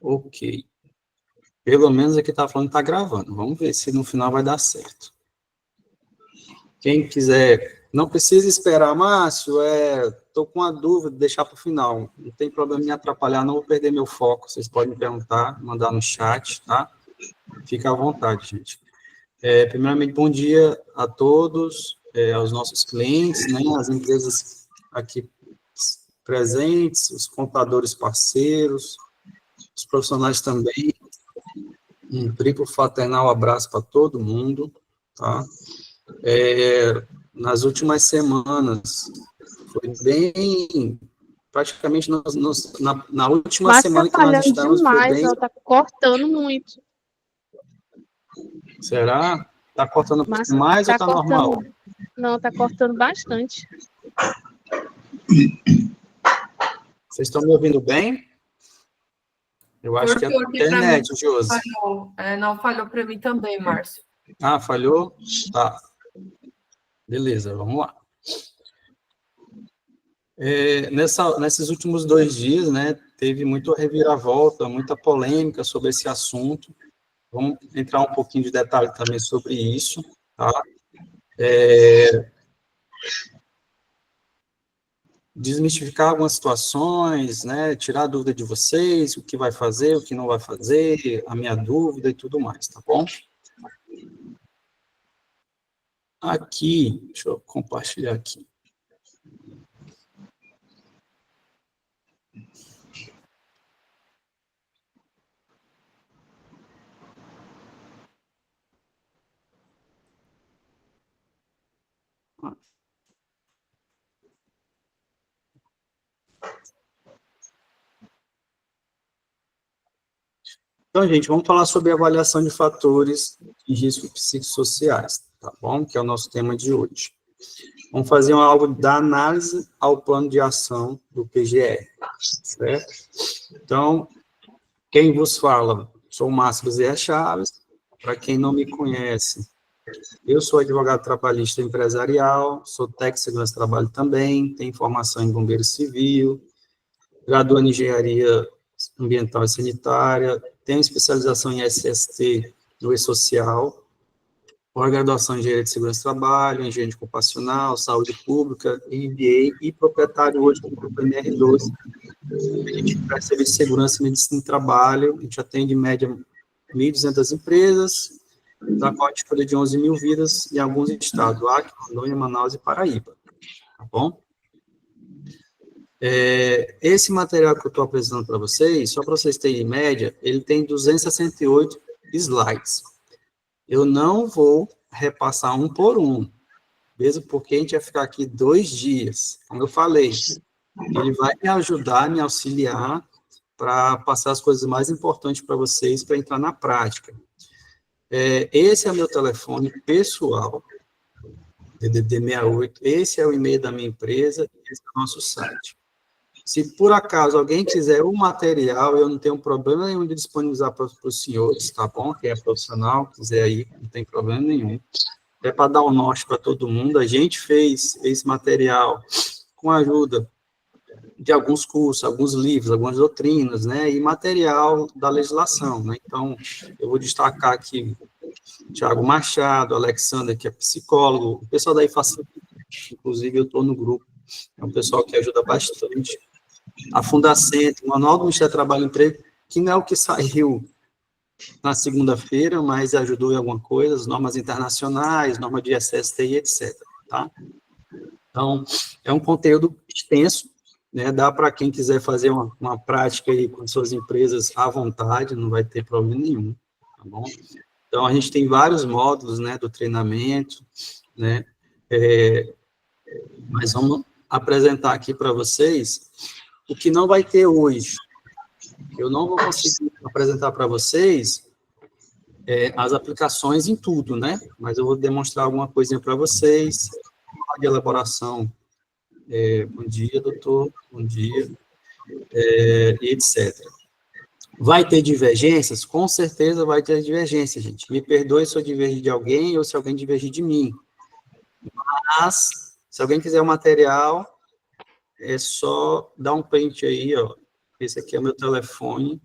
Ok. Pelo menos aqui está falando que está gravando. Vamos ver se no final vai dar certo. Quem quiser, não precisa esperar, Márcio, estou com uma dúvida, deixar para o final. Não tem problema me atrapalhar, não vou perder meu foco. Vocês podem me perguntar, mandar no chat, tá? Fica à vontade, gente. Primeiramente, bom dia a todos, aos nossos clientes, né, as empresas aqui presentes, os contadores parceiros, os profissionais também. Um triplo fraternal abraço para todo mundo, tá? Nas últimas semanas, foi bem, praticamente na última Mas semana tá que nós falhando estamos, foi demais, bem... ó, tá cortando muito. Será? Está cortando Mas mais ou tá está cortando, normal? não, tá cortando bastante. Vocês estão me ouvindo bem? Eu acho que é a Cortou aqui para mim. internet, Josi. Falhou. Não, falhou para mim também, Márcio. Ah, falhou? Tá. Beleza, vamos lá. Nesses últimos 2 dias, né, teve muita reviravolta, muita polêmica sobre esse assunto. Vamos entrar um pouquinho de detalhe também sobre isso, tá? Desmistificar algumas situações, né, tirar a dúvida de vocês, o que vai fazer, o que não vai fazer, a minha dúvida e tudo mais, tá bom? Aqui, deixa eu compartilhar aqui. Então, gente, vamos falar sobre avaliação de fatores de risco psicossociais, tá bom? Que é o nosso tema de hoje. Vamos fazer algo da análise ao plano de ação do PGR, certo? Então, quem vos fala, sou o Márcio Bezerra Chaves. Para quem não me conhece, eu sou advogado trabalhista empresarial, sou técnico de segurança do trabalho também, tenho formação em bombeiro civil, graduado em engenharia ambiental e sanitária, tenho especialização em SST no E-Social, pós-graduação em engenharia de segurança do trabalho, engenharia ocupacional, saúde pública, MBA e proprietário hoje do grupo MR2. A gente presta serviço de segurança e medicina do trabalho, a gente atende em média 1.200 empresas, da qual a gente cuida de 11 mil vidas em alguns estados, Acre, Rondônia, Manaus e Paraíba, tá bom? Esse material que eu estou apresentando para vocês, só para vocês terem média, ele tem 268 slides. Eu não vou repassar um por um, mesmo porque a gente vai ficar aqui 2 dias. Como eu falei, ele vai me ajudar, me auxiliar para passar as coisas mais importantes para vocês, para entrar na prática. Esse é o meu telefone pessoal, DDD 68, esse é o e-mail da minha empresa, esse é o nosso site. Se por acaso alguém quiser o material, eu não tenho problema nenhum de disponibilizar para os senhores, tá bom? Quem é profissional, quiser aí, não tem problema nenhum. É para dar um norte para todo mundo. A gente fez esse material com a ajuda de alguns cursos, alguns livros, algumas doutrinas, né? E material da legislação, né? Então, eu vou destacar aqui Tiago Machado, Alexander, que é psicólogo, o pessoal daí facilita, inclusive eu estou no grupo, é um pessoal que ajuda bastante. A Fundacentro, o Manual do Ministério do Trabalho e Emprego, que não é o que saiu na segunda-feira, mas ajudou em alguma coisa, as normas internacionais, norma de SSTI, etc. Tá? Então, é um conteúdo extenso, né? Dá para quem quiser fazer uma prática aí com suas empresas à vontade, não vai ter problema nenhum, tá bom? Então, a gente tem vários módulos, né, do treinamento, né? Mas vamos apresentar aqui para vocês o que não vai ter hoje. Eu não vou conseguir apresentar para vocês as aplicações em tudo, né? Mas eu vou demonstrar alguma coisinha para vocês, de elaboração. Bom dia, doutor, bom dia, etc. Vai ter divergências? Com certeza vai ter divergências, gente. Me perdoe se eu divergir de alguém ou se alguém divergir de mim. Mas, se alguém quiser o material, é só dar um print aí, ó. Esse aqui é o meu telefone.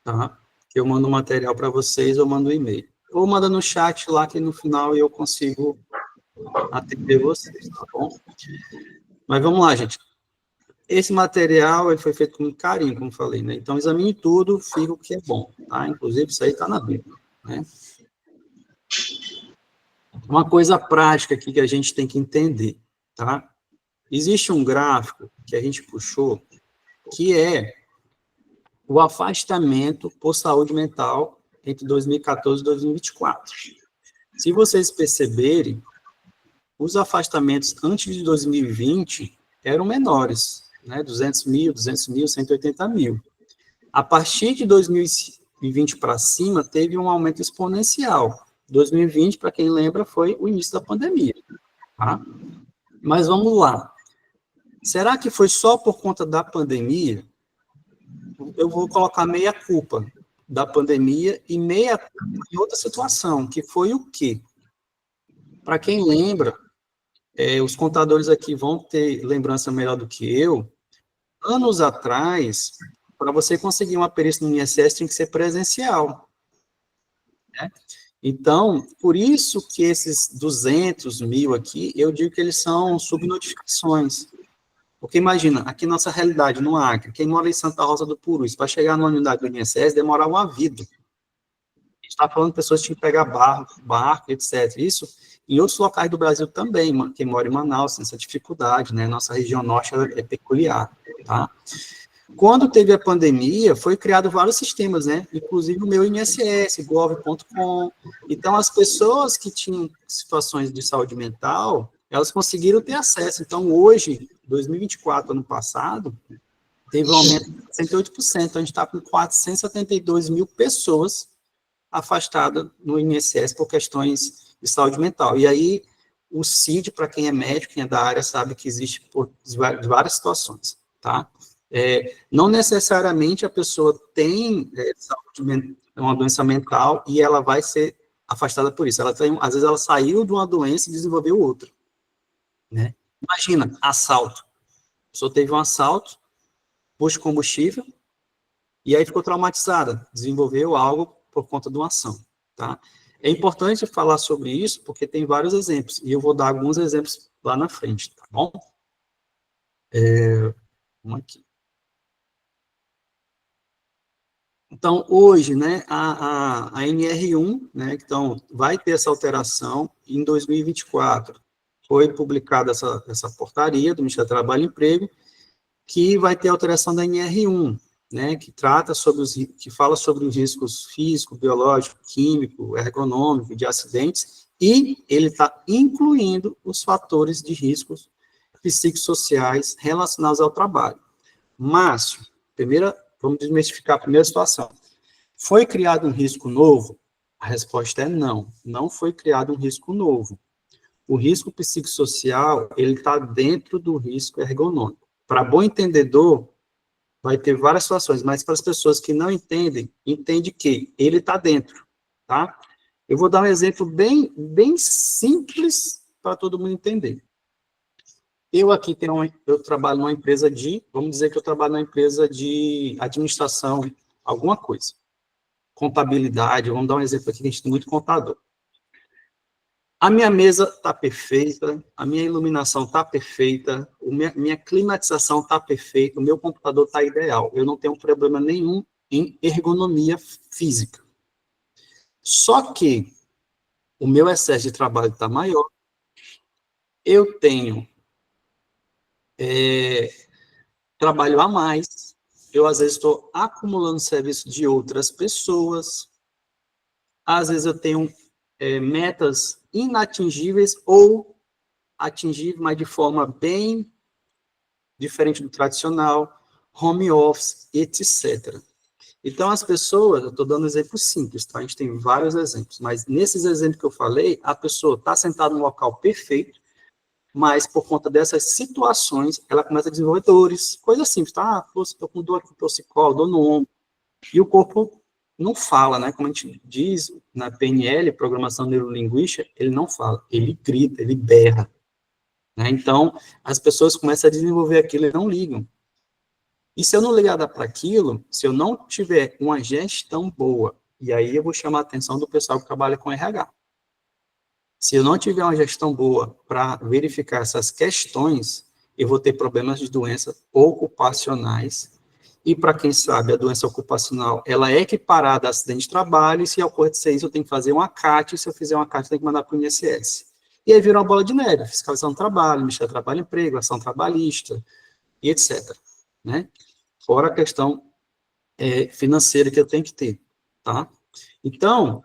tá? Que eu mando o material para vocês, eu mando o e-mail. Ou manda no chat lá, que no final eu consigo atender vocês, tá bom? Mas vamos lá, gente. Esse material ele foi feito com muito carinho, como falei, né? Então, examine tudo, fica o que é bom, tá? Inclusive, isso aí está na Bíblia, né? Uma coisa prática aqui que a gente tem que entender, tá? Existe um gráfico que a gente puxou, que é o afastamento por saúde mental entre 2014 e 2024. Se vocês perceberem, os afastamentos antes de 2020 eram menores, né? 200 mil, 180 mil. A partir de 2020 para cima, teve um aumento exponencial. 2020, para quem lembra, foi o início da pandemia, tá? Mas vamos lá. Será que foi só por conta da pandemia? Eu vou colocar meia culpa da pandemia e meia culpa em outra situação, que foi o quê? Para quem lembra, os contadores aqui vão ter lembrança melhor do que eu. Anos atrás, para você conseguir uma perícia no INSS, tinha que ser presencial, né? Então, por isso que esses 200 mil aqui, eu digo que eles são subnotificações. Porque imagina, aqui nossa realidade, no Acre, quem mora em Santa Rosa do Purus, para chegar na unidade do INSS, demorava uma vida. A gente está falando de pessoas que tinham que pegar barco, etc. Isso em outros locais do Brasil também, quem mora em Manaus tem essa dificuldade, né? Nossa região norte é peculiar, tá? Quando teve a pandemia, foi criado vários sistemas, né? Inclusive o meu INSS, gov.com. Então, as pessoas que tinham situações de saúde mental, elas conseguiram ter acesso. Então, hoje, 2024, ano passado, teve um aumento de 108%. A gente está com 472 mil pessoas afastadas no INSS por questões de saúde mental. E aí, o CID, para quem é médico, quem é da área, sabe que existe por várias situações, tá? Não necessariamente a pessoa tem uma doença mental e ela vai ser afastada por isso. Às vezes ela saiu de uma doença e desenvolveu outra, né? Imagina, assalto. A pessoa teve um assalto, pôs de combustível e aí ficou traumatizada, desenvolveu algo por conta de uma ação, tá? É importante falar sobre isso porque tem vários exemplos e eu vou dar alguns exemplos lá na frente, tá bom? Vamos aqui. Então, hoje, né, a NR1, né, então, vai ter essa alteração em 2024. Foi publicada essa portaria do Ministério do Trabalho e Emprego, que vai ter alteração da NR1, né, que fala sobre os riscos físico, biológico, químico, ergonômico, de acidentes, e ele está incluindo os fatores de riscos psicossociais relacionados ao trabalho. Márcio, vamos desmistificar a primeira situação. Foi criado um risco novo? A resposta é não, não foi criado um risco novo. O risco psicossocial, ele está dentro do risco ergonômico. Para bom entendedor, vai ter várias situações, mas para as pessoas que não entendem, entende que ele está dentro, tá? Eu vou dar um exemplo bem simples para todo mundo entender. Eu trabalho numa empresa vamos dizer que eu trabalho numa empresa de administração, alguma coisa. Contabilidade, vamos dar um exemplo aqui, que a gente tem muito contador. A minha mesa está perfeita, a minha iluminação está perfeita, minha climatização está perfeita, o meu computador está ideal. Eu não tenho problema nenhum em ergonomia física. Só que o meu excesso de trabalho está maior, eu tenho trabalho a mais, eu às vezes estou acumulando serviço de outras pessoas, às vezes eu tenho metas inatingíveis ou atingíveis, mas de forma bem diferente do tradicional, home office, etc. Então, as pessoas, eu estou dando exemplos simples, tá? A gente tem vários exemplos, mas nesses exemplos que eu falei, a pessoa está sentada no local perfeito, mas por conta dessas situações, ela começa a desenvolver dores, coisas simples, tá? Estou com dor aqui, torcicolo, dor no ombro, e o corpo não fala, né? Como a gente diz na PNL, Programação Neurolinguística, ele não fala, ele grita, ele berra, né? Então, as pessoas começam a desenvolver aquilo e não ligam. E se eu não ligar para aquilo, se eu não tiver uma gestão boa, e aí eu vou chamar a atenção do pessoal que trabalha com RH. Se eu não tiver uma gestão boa para verificar essas questões, eu vou ter problemas de doenças ocupacionais. E para quem sabe, a doença ocupacional, ela é equiparada a acidente de trabalho, e se acontecer isso, eu tenho que fazer uma CAT, e se eu fizer uma CAT, eu tenho que mandar para o INSS. E aí vira uma bola de neve, fiscalização do trabalho, Ministério do Trabalho e Emprego, ação trabalhista, e etc. Né? Fora a questão financeira que eu tenho que ter, tá? Então,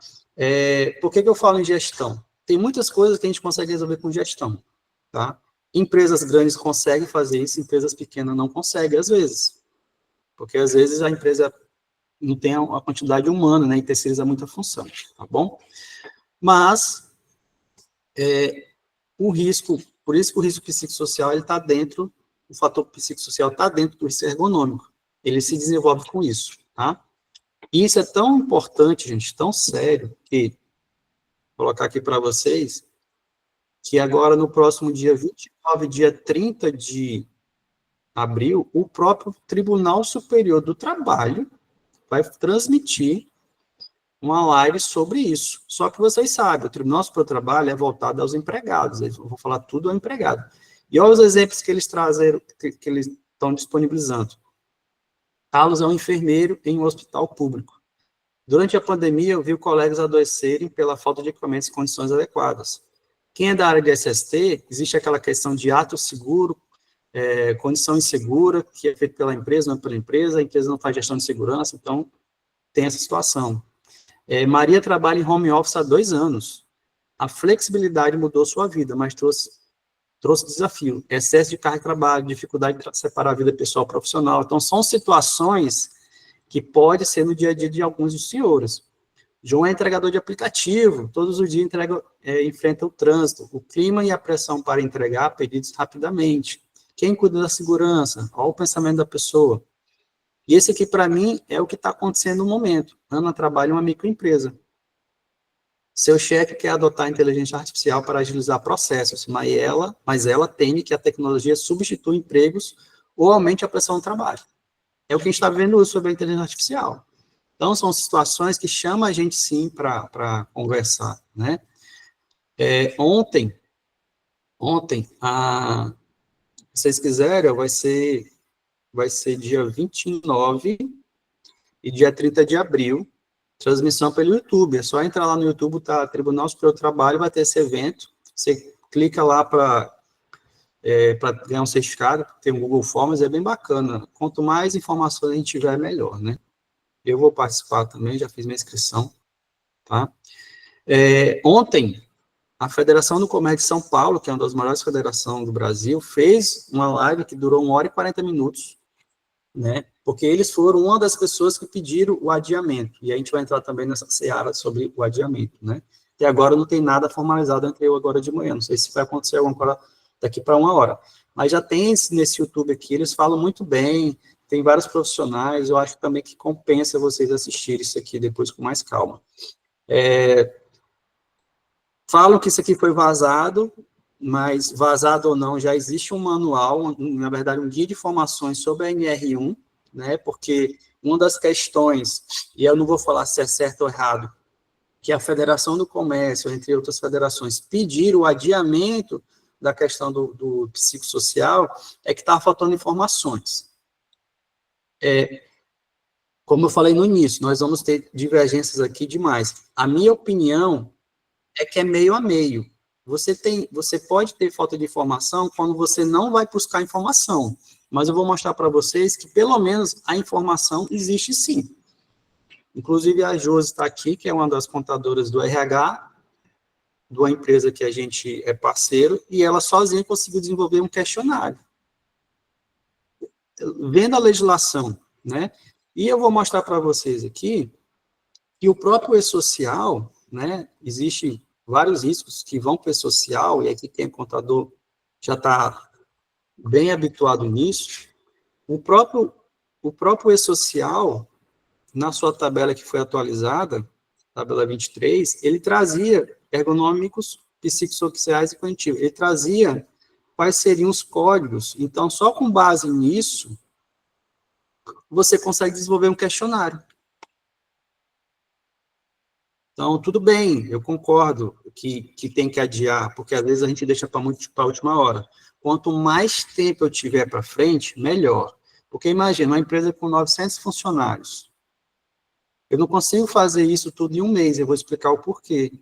por que eu falo em gestão? Tem muitas coisas que a gente consegue resolver com gestão, tá? Empresas grandes conseguem fazer isso, empresas pequenas não conseguem, às vezes. Porque, às vezes, a empresa não tem a quantidade humana, né, e terceiriza muita função, tá bom? Mas, o risco, por isso que o risco psicossocial, ele está dentro, o fator psicossocial está dentro do risco ergonômico. Ele se desenvolve com isso, tá? E isso é tão importante, gente, tão sério, que, vou colocar aqui para vocês, que agora, no próximo dia 29, dia 30 de abril, o próprio Tribunal Superior do Trabalho vai transmitir uma live sobre isso. Só que vocês sabem, o Tribunal Superior do Trabalho é voltado aos empregados, eu vou falar tudo ao empregado. E olha os exemplos que eles trazem, que eles estão disponibilizando. Carlos é um enfermeiro em um hospital público. Durante a pandemia, eu vi colegas adoecerem pela falta de equipamentos e condições adequadas. Quem é da área de SST, existe aquela questão de ato seguro, condição insegura, que é feita pela empresa, não pela empresa, a empresa não faz gestão de segurança, então tem essa situação. Maria trabalha em home office há 2 anos. A flexibilidade mudou sua vida, mas trouxe desafio. Excesso de carga de trabalho, dificuldade de separar a vida pessoal e profissional. Então, são situações que pode ser no dia a dia de alguns dos senhores. João é entregador de aplicativo, todos os dias enfrenta o trânsito, o clima e a pressão para entregar pedidos rapidamente. Quem cuida da segurança? Olha o pensamento da pessoa. E esse aqui, para mim, é o que está acontecendo no momento. Ana trabalha em uma microempresa. Seu chefe quer adotar a inteligência artificial para agilizar processos, mas ela teme que a tecnologia substitua empregos ou aumente a pressão no trabalho. É o que a gente está vendo hoje sobre a inteligência artificial. Então, são situações que chamam a gente, sim, para conversar, né? Ontem, se vocês quiserem, vai ser dia 29 e dia 30 de abril, transmissão pelo YouTube. É só entrar lá no YouTube, tá? Tribunal Superior do Trabalho, vai ter esse evento. Você clica lá para ganhar um certificado, tem um Google Forms, é bem bacana. Quanto mais informações a gente tiver, melhor, né? Eu vou participar também, já fiz minha inscrição, tá? Ontem, a Federação do Comércio de São Paulo, que é uma das maiores federações do Brasil, fez uma live que durou 1 hora e 40 minutos, né? Porque eles foram uma das pessoas que pediram o adiamento. E a gente vai entrar também nessa seara sobre o adiamento, né? Até agora não tem nada formalizado entre eu agora de manhã. Não sei se vai acontecer alguma coisa daqui para 1 hora. Mas já tem nesse YouTube aqui, eles falam muito bem, tem vários profissionais, eu acho também que compensa vocês assistirem isso aqui depois com mais calma. Falam que isso aqui foi vazado, mas vazado ou não, já existe um manual, na verdade, um guia de informações sobre a NR1, né, porque uma das questões, e eu não vou falar se é certo ou errado, que a Federação do Comércio, entre outras federações, pediram o adiamento da questão do psicossocial, é que estava faltando informações. Como eu falei no início, nós vamos ter divergências aqui demais. A minha opinião é que é meio a meio. Você pode ter falta de informação quando você não vai buscar informação, mas eu vou mostrar para vocês que, pelo menos, a informação existe sim. Inclusive, a Josi está aqui, que é uma das contadoras do RH, de uma empresa que a gente é parceiro, e ela sozinha conseguiu desenvolver um questionário. Vendo a legislação, né? E eu vou mostrar para vocês aqui que o próprio e-social, né, existe vários riscos que vão para o e-social, e aqui quem é contador já está bem habituado nisso. O próprio e-social, na sua tabela que foi atualizada, tabela 23, ele trazia ergonômicos, psicossociais e cognitivos. Ele trazia quais seriam os códigos. Então, só com base nisso, você consegue desenvolver um questionário. Então, tudo bem, eu concordo que tem que adiar, porque às vezes a gente deixa para a última hora. Quanto mais tempo eu tiver para frente, melhor. Porque imagina, uma empresa com 900 funcionários. Eu não consigo fazer isso tudo em um mês, eu vou explicar o porquê.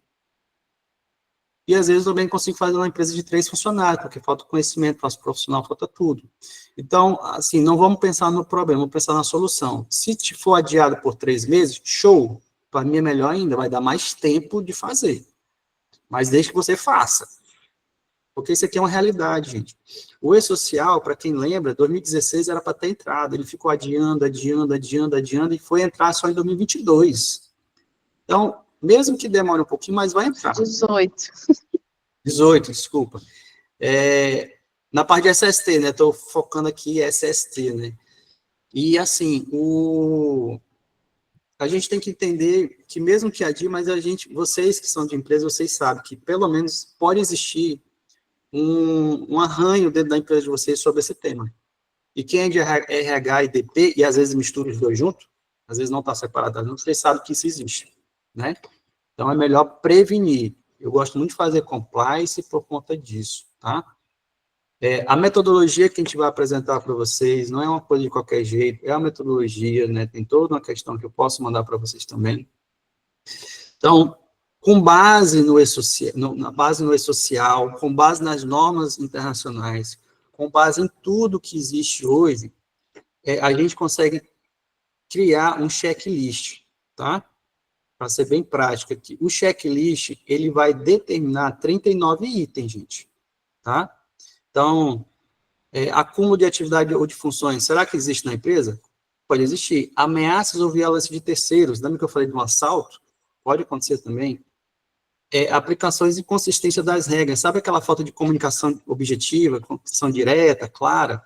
E às vezes eu também consigo fazer uma empresa de 3 funcionários, porque falta conhecimento, falta profissional, falta tudo. Então, assim, não vamos pensar no problema, vamos pensar na solução. Se for adiado por 3 meses, show! Para mim é melhor ainda, vai dar mais tempo de fazer. Mas deixe que você faça. Porque isso aqui é uma realidade, gente. O E-Social, para quem lembra, 2016 era para ter entrado. Ele ficou adiando e foi entrar só em 2022. Então, mesmo que demore um pouquinho, mas vai entrar. 18, desculpa. Na parte de SST, né? Estou focando aqui em SST, né? E, assim, a gente tem que entender que mesmo que adie, mas vocês que são de empresa, vocês sabem que pelo menos pode existir um arranho dentro da empresa de vocês sobre esse tema. E quem é de RH e DP, e às vezes mistura os dois juntos, às vezes não está separado, vocês sabem que isso existe, né? Então é melhor prevenir. Eu gosto muito de fazer compliance por conta disso, tá? A metodologia que a gente vai apresentar para vocês não é uma coisa de qualquer jeito, é uma metodologia, né? Tem toda uma questão que eu posso mandar para vocês também. Então, com base no E-Social, com base nas normas internacionais, com base em tudo que existe hoje, a gente consegue criar um checklist, tá? Para ser bem prático aqui. O checklist, ele vai determinar 39 itens, gente, tá? Então, acúmulo de atividade ou de funções, será que existe na empresa? Pode existir. Ameaças ou violência de terceiros, lembra que eu falei de um assalto? Pode acontecer também. Aplicações e inconsistência das regras, sabe aquela falta de comunicação objetiva, comunicação direta, clara?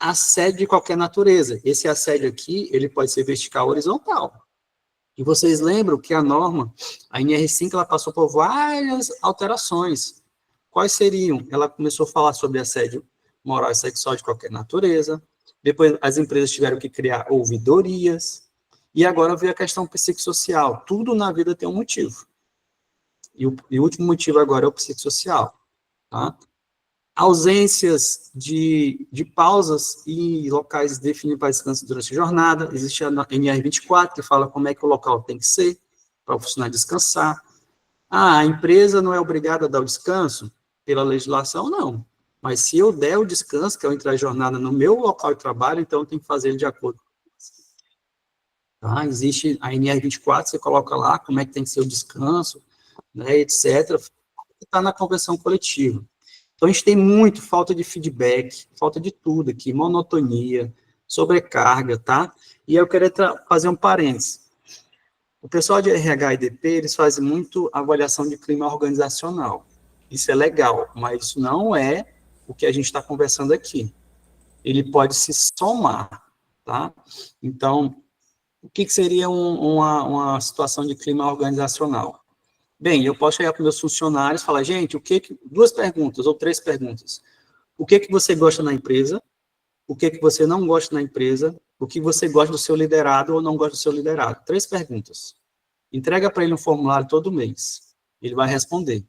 Assédio de qualquer natureza. Esse assédio aqui, ele pode ser vertical ou horizontal. E vocês lembram que a norma, a NR5, ela passou por várias alterações. Quais seriam? Ela começou a falar sobre assédio moral e sexual de qualquer natureza, depois as empresas tiveram que criar ouvidorias, e agora veio a questão psicossocial. Tudo na vida tem um motivo. E o último motivo agora é o psicossocial. Tá? Ausências de pausas e locais definidos para descanso durante a jornada. Existe a NR24, que fala como é que o local tem que ser para o funcionário descansar. A empresa não é obrigada a dar o descanso pela legislação, não. Mas se eu der o descanso, que é o intra-jornada no meu local de trabalho, então eu tenho que fazer ele de acordo com isso. Tá? Existe a NR24, você coloca lá como é que tem que ser o descanso, né, etc. Está na convenção coletiva. Então, a gente tem muito falta de feedback, falta de tudo aqui, monotonia, sobrecarga, tá? E eu queria fazer um parênteses. O pessoal de RH e DP, eles fazem muito avaliação de clima organizacional. Isso é legal, mas isso não é o que a gente está conversando aqui. Ele pode se somar, tá? Então, o que seria uma situação de clima organizacional? Bem, eu posso chegar para os meus funcionários e falar, gente, 2 perguntas ou 3 perguntas. O que você gosta na empresa? O que você não gosta na empresa? O que você gosta do seu liderado ou não gosta do seu liderado? 3 perguntas. Entrega para ele um formulário todo mês. Ele vai responder.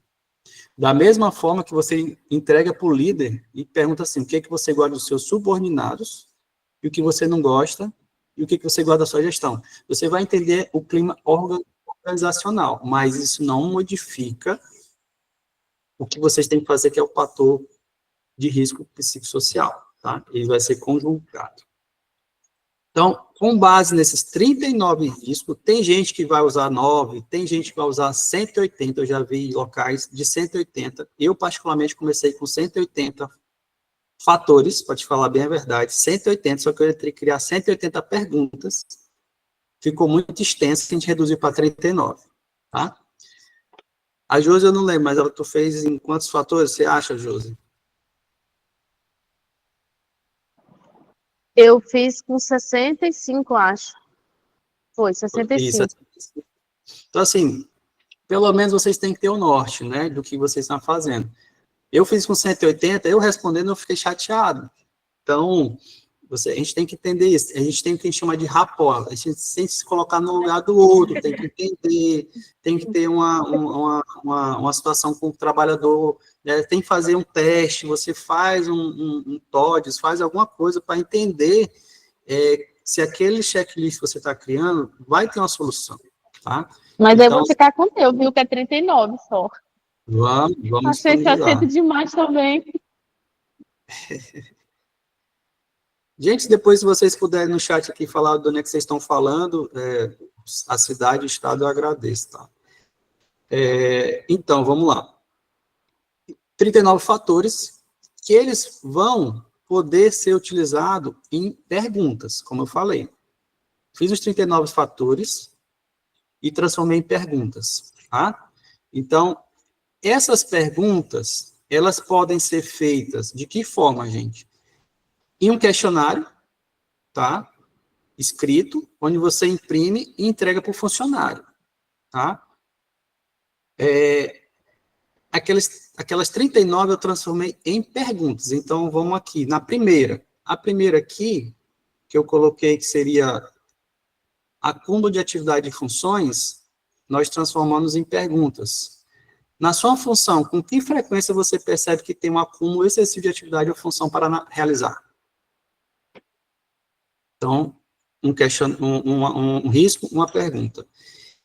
Da mesma forma que você entrega para o líder e pergunta assim, o que você gosta dos seus subordinados e o que você não gosta e o que você gosta da sua gestão. Você vai entender o clima organizacional, mas isso não modifica o que vocês têm que fazer, que é o fator de risco psicossocial, tá? Ele vai ser conjugado. Então, com base nesses 39 riscos, tem gente que vai usar 9, tem gente que vai usar 180, eu já vi locais de 180, eu particularmente comecei com 180 fatores, para te falar bem a verdade, 180, só que eu teria que criar 180 perguntas, ficou muito extenso, a gente reduziu para 39, tá? A Josi eu não lembro, mas tu fez em quantos fatores você acha, Josi? Eu fiz com 65, acho. Foi, 65. Isso. Então, assim, pelo menos vocês têm que ter o norte, né, do que vocês estão fazendo. Eu fiz com 180, eu respondendo, eu fiquei chateado. Então, A gente tem que entender isso, a gente tem o que a gente chama de rapport, a gente tem que se colocar no lugar do outro, tem que entender, tem que ter uma situação com o trabalhador, né, tem que fazer um teste, você faz um TODES, faz alguma coisa para entender se aquele checklist que você está criando vai ter uma solução, tá? Mas então, eu vou ficar com o teu, viu? Que é 39 só. Vamos Achei disponibilizar. 60 demais também. Gente, depois, se vocês puderem no chat aqui falar de onde é que vocês estão falando, a cidade e o estado, eu agradeço, tá? Então, vamos lá. 39 fatores que eles vão poder ser utilizados em perguntas, como eu falei. Fiz os 39 fatores e transformei em perguntas, tá? Então, essas perguntas, elas podem ser feitas de que forma, gente? Em um questionário, tá? Escrito, onde você imprime e entrega para o funcionário, tá? Aquelas 39 eu transformei em perguntas, então vamos aqui, na primeira. A primeira aqui, que eu coloquei que seria acúmulo de atividade e funções, nós transformamos em perguntas. Na sua função, com que frequência você percebe que tem um acúmulo excessivo de atividade ou função para realizar? Então, um risco, uma pergunta.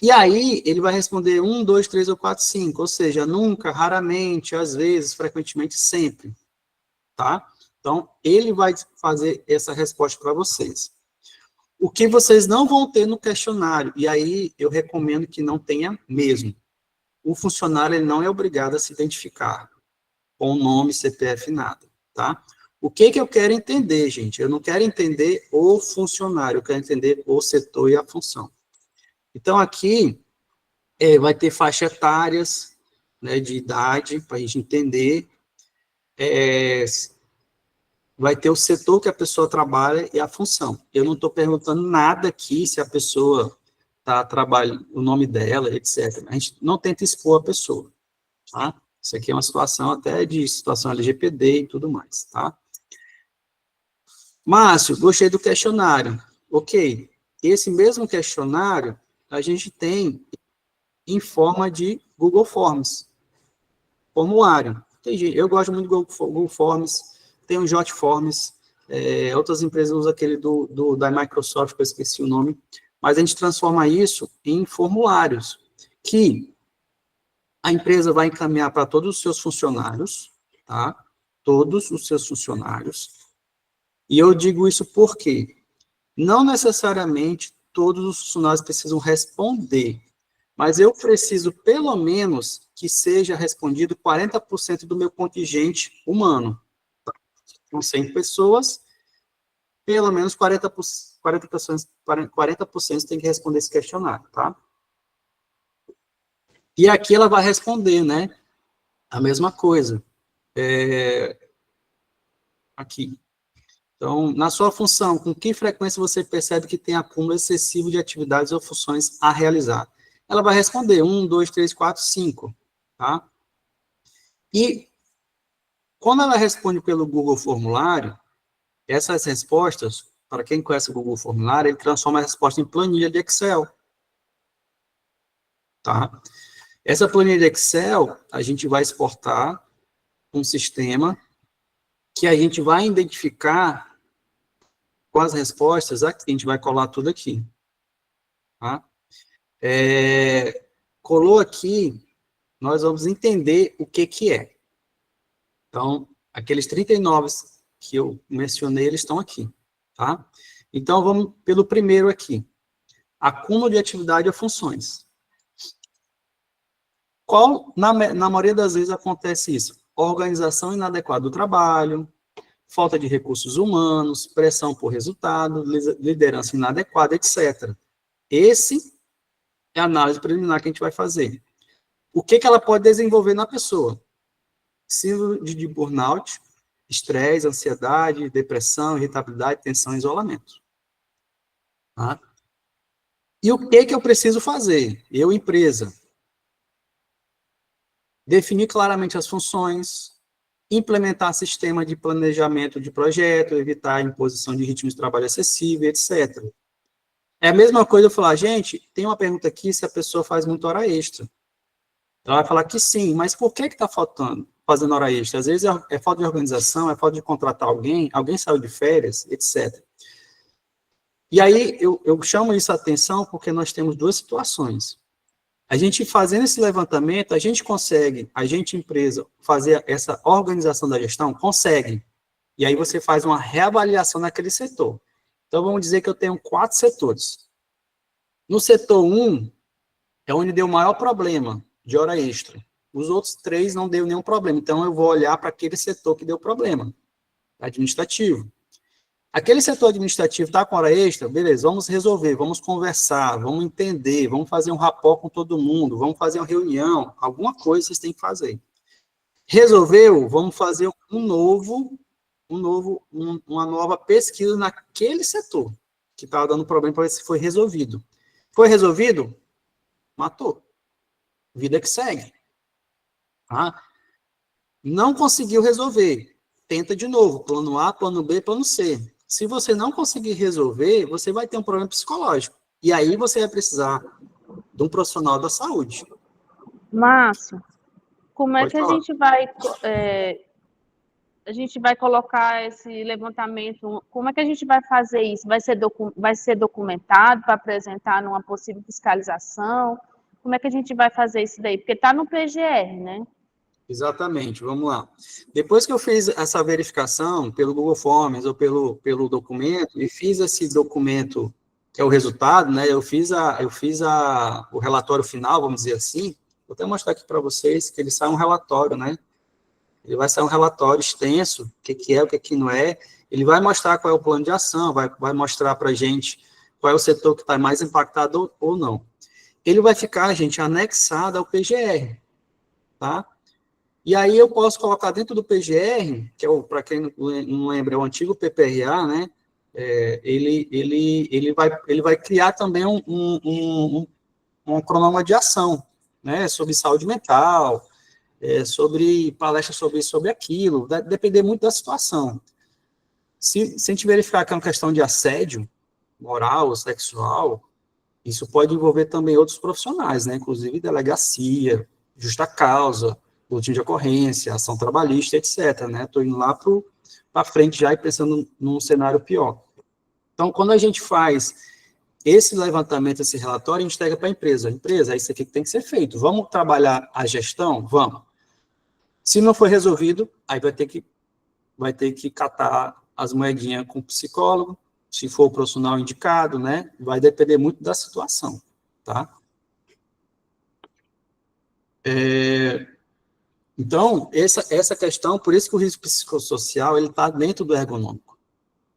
E aí, ele vai responder 1, 2, 3 ou 4, 5, ou seja, nunca, raramente, às vezes, frequentemente, sempre, tá? Então, ele vai fazer essa resposta para vocês. O que vocês não vão ter no questionário, e aí eu recomendo que não tenha mesmo. O funcionário ele não é obrigado a se identificar com nome, CPF, nada, tá? O que eu quero entender, gente? Eu não quero entender o funcionário, eu quero entender o setor e a função. Então, aqui, vai ter faixas etárias, né, de idade, para a gente entender. Vai ter o setor que a pessoa trabalha e a função. Eu não estou perguntando nada aqui se a pessoa está trabalhando, o nome dela, etc. A gente não tenta expor a pessoa, tá? Isso aqui é uma situação até de situação LGPD e tudo mais, tá? Márcio, gostei do questionário. Ok. Esse mesmo questionário a gente tem em forma de Google Forms, formulário. Eu gosto muito do Google Forms, tem o Jot Forms, outras empresas usam aquele da Microsoft, que eu esqueci o nome, mas a gente transforma isso em formulários, que a empresa vai encaminhar para todos os seus funcionários, tá? Todos os seus funcionários. E eu digo isso porque não necessariamente todos os funcionários precisam responder, mas eu preciso, pelo menos, que seja respondido 40% do meu contingente humano. Com 100 pessoas, pelo menos 40% tem que responder esse questionário, tá? E aqui ela vai responder, né? A mesma coisa. Aqui. Então, na sua função, com que frequência você percebe que tem acúmulo excessivo de atividades ou funções a realizar? Ela vai responder 1, 2, 3, 4, 5, tá? E quando ela responde pelo Google Formulário, essas respostas, para quem conhece o Google Formulário, ele transforma a resposta em planilha de Excel, tá? Essa planilha de Excel, a gente vai exportar um sistema que a gente vai identificar com as respostas aqui, a gente vai colar tudo aqui, tá? Colou aqui, nós vamos entender o que é. Então, aqueles 39 que eu mencionei, eles estão aqui, tá? Então, vamos pelo primeiro aqui. Acúmulo de atividade ou funções. Na maioria das vezes acontece isso? Organização inadequada do trabalho, falta de recursos humanos, pressão por resultado, liderança inadequada, etc. Esse é a análise preliminar que a gente vai fazer. O que ela pode desenvolver na pessoa? Síndrome de burnout, estresse, ansiedade, depressão, irritabilidade, tensão e isolamento. Tá? E o que eu preciso fazer? Eu, empresa, definir claramente as funções, implementar sistema de planejamento de projeto, evitar a imposição de ritmos de trabalho excessivo, etc. É a mesma coisa eu falar, gente, tem uma pergunta aqui se a pessoa faz muita hora extra. Ela vai falar que sim, mas por que está faltando, fazendo hora extra? Às vezes é falta de organização, é falta de contratar alguém saiu de férias, etc. E aí eu chamo isso a atenção porque nós temos duas situações. A gente fazendo esse levantamento, a gente consegue, a gente empresa, fazer essa organização da gestão? Consegue. E aí você faz uma reavaliação naquele setor. Então, vamos dizer que eu tenho 4 setores. No setor 1, é onde deu o maior problema de hora extra. Os outros 3 não deu nenhum problema. Então, eu vou olhar para aquele setor que deu problema, administrativo. Aquele setor administrativo está com hora extra, beleza, vamos resolver, vamos conversar, vamos entender, vamos fazer um rapport com todo mundo, vamos fazer uma reunião, alguma coisa vocês têm que fazer. Resolveu, vamos fazer uma nova pesquisa naquele setor que estava dando problema para ver se foi resolvido. Foi resolvido? Matou. Vida que segue. Tá? Não conseguiu resolver. Tenta de novo. Plano A, plano B, plano C. Se você não conseguir resolver, você vai ter um problema psicológico. E aí você vai precisar de um profissional da saúde. Márcio, como é Pode que falar. a gente vai colocar esse levantamento? Como é que a gente vai fazer isso? Vai ser documentado para apresentar numa possível fiscalização? Como é que a gente vai fazer isso daí? Porque está no PGR, né? Exatamente, vamos lá. Depois que eu fiz essa verificação pelo Google Forms ou pelo documento, e fiz esse documento, que é o resultado, né? Eu fiz o relatório final, vamos dizer assim. Vou até mostrar aqui para vocês que ele sai um relatório, né? Ele vai sair um relatório extenso, o que é, o que não é. Ele vai mostrar qual é o plano de ação, vai mostrar para a gente qual é o setor que está mais impactado ou não. Ele vai ficar, gente, anexado ao PGR, tá? E aí eu posso colocar dentro do PGR, que é, para quem não lembra, é o antigo PPRA, né? Ele vai criar também um cronograma de ação, né? Sobre saúde mental, sobre palestras sobre aquilo, vai depender muito da situação. Se a gente verificar que é uma questão de assédio moral ou sexual, isso pode envolver também outros profissionais, né? Inclusive delegacia, justa causa, boletim de ocorrência, ação trabalhista, etc. Né? Estou indo lá para frente já e pensando num cenário pior. Então, quando a gente faz esse levantamento, esse relatório, a gente entrega para a empresa. Empresa, é isso aqui que tem que ser feito. Vamos trabalhar a gestão? Vamos. Se não for resolvido, aí vai ter que catar as moedinhas com o psicólogo, se for o profissional indicado, né? Vai depender muito da situação, tá? Então, essa questão, por isso que o risco psicossocial, ele está dentro do ergonômico.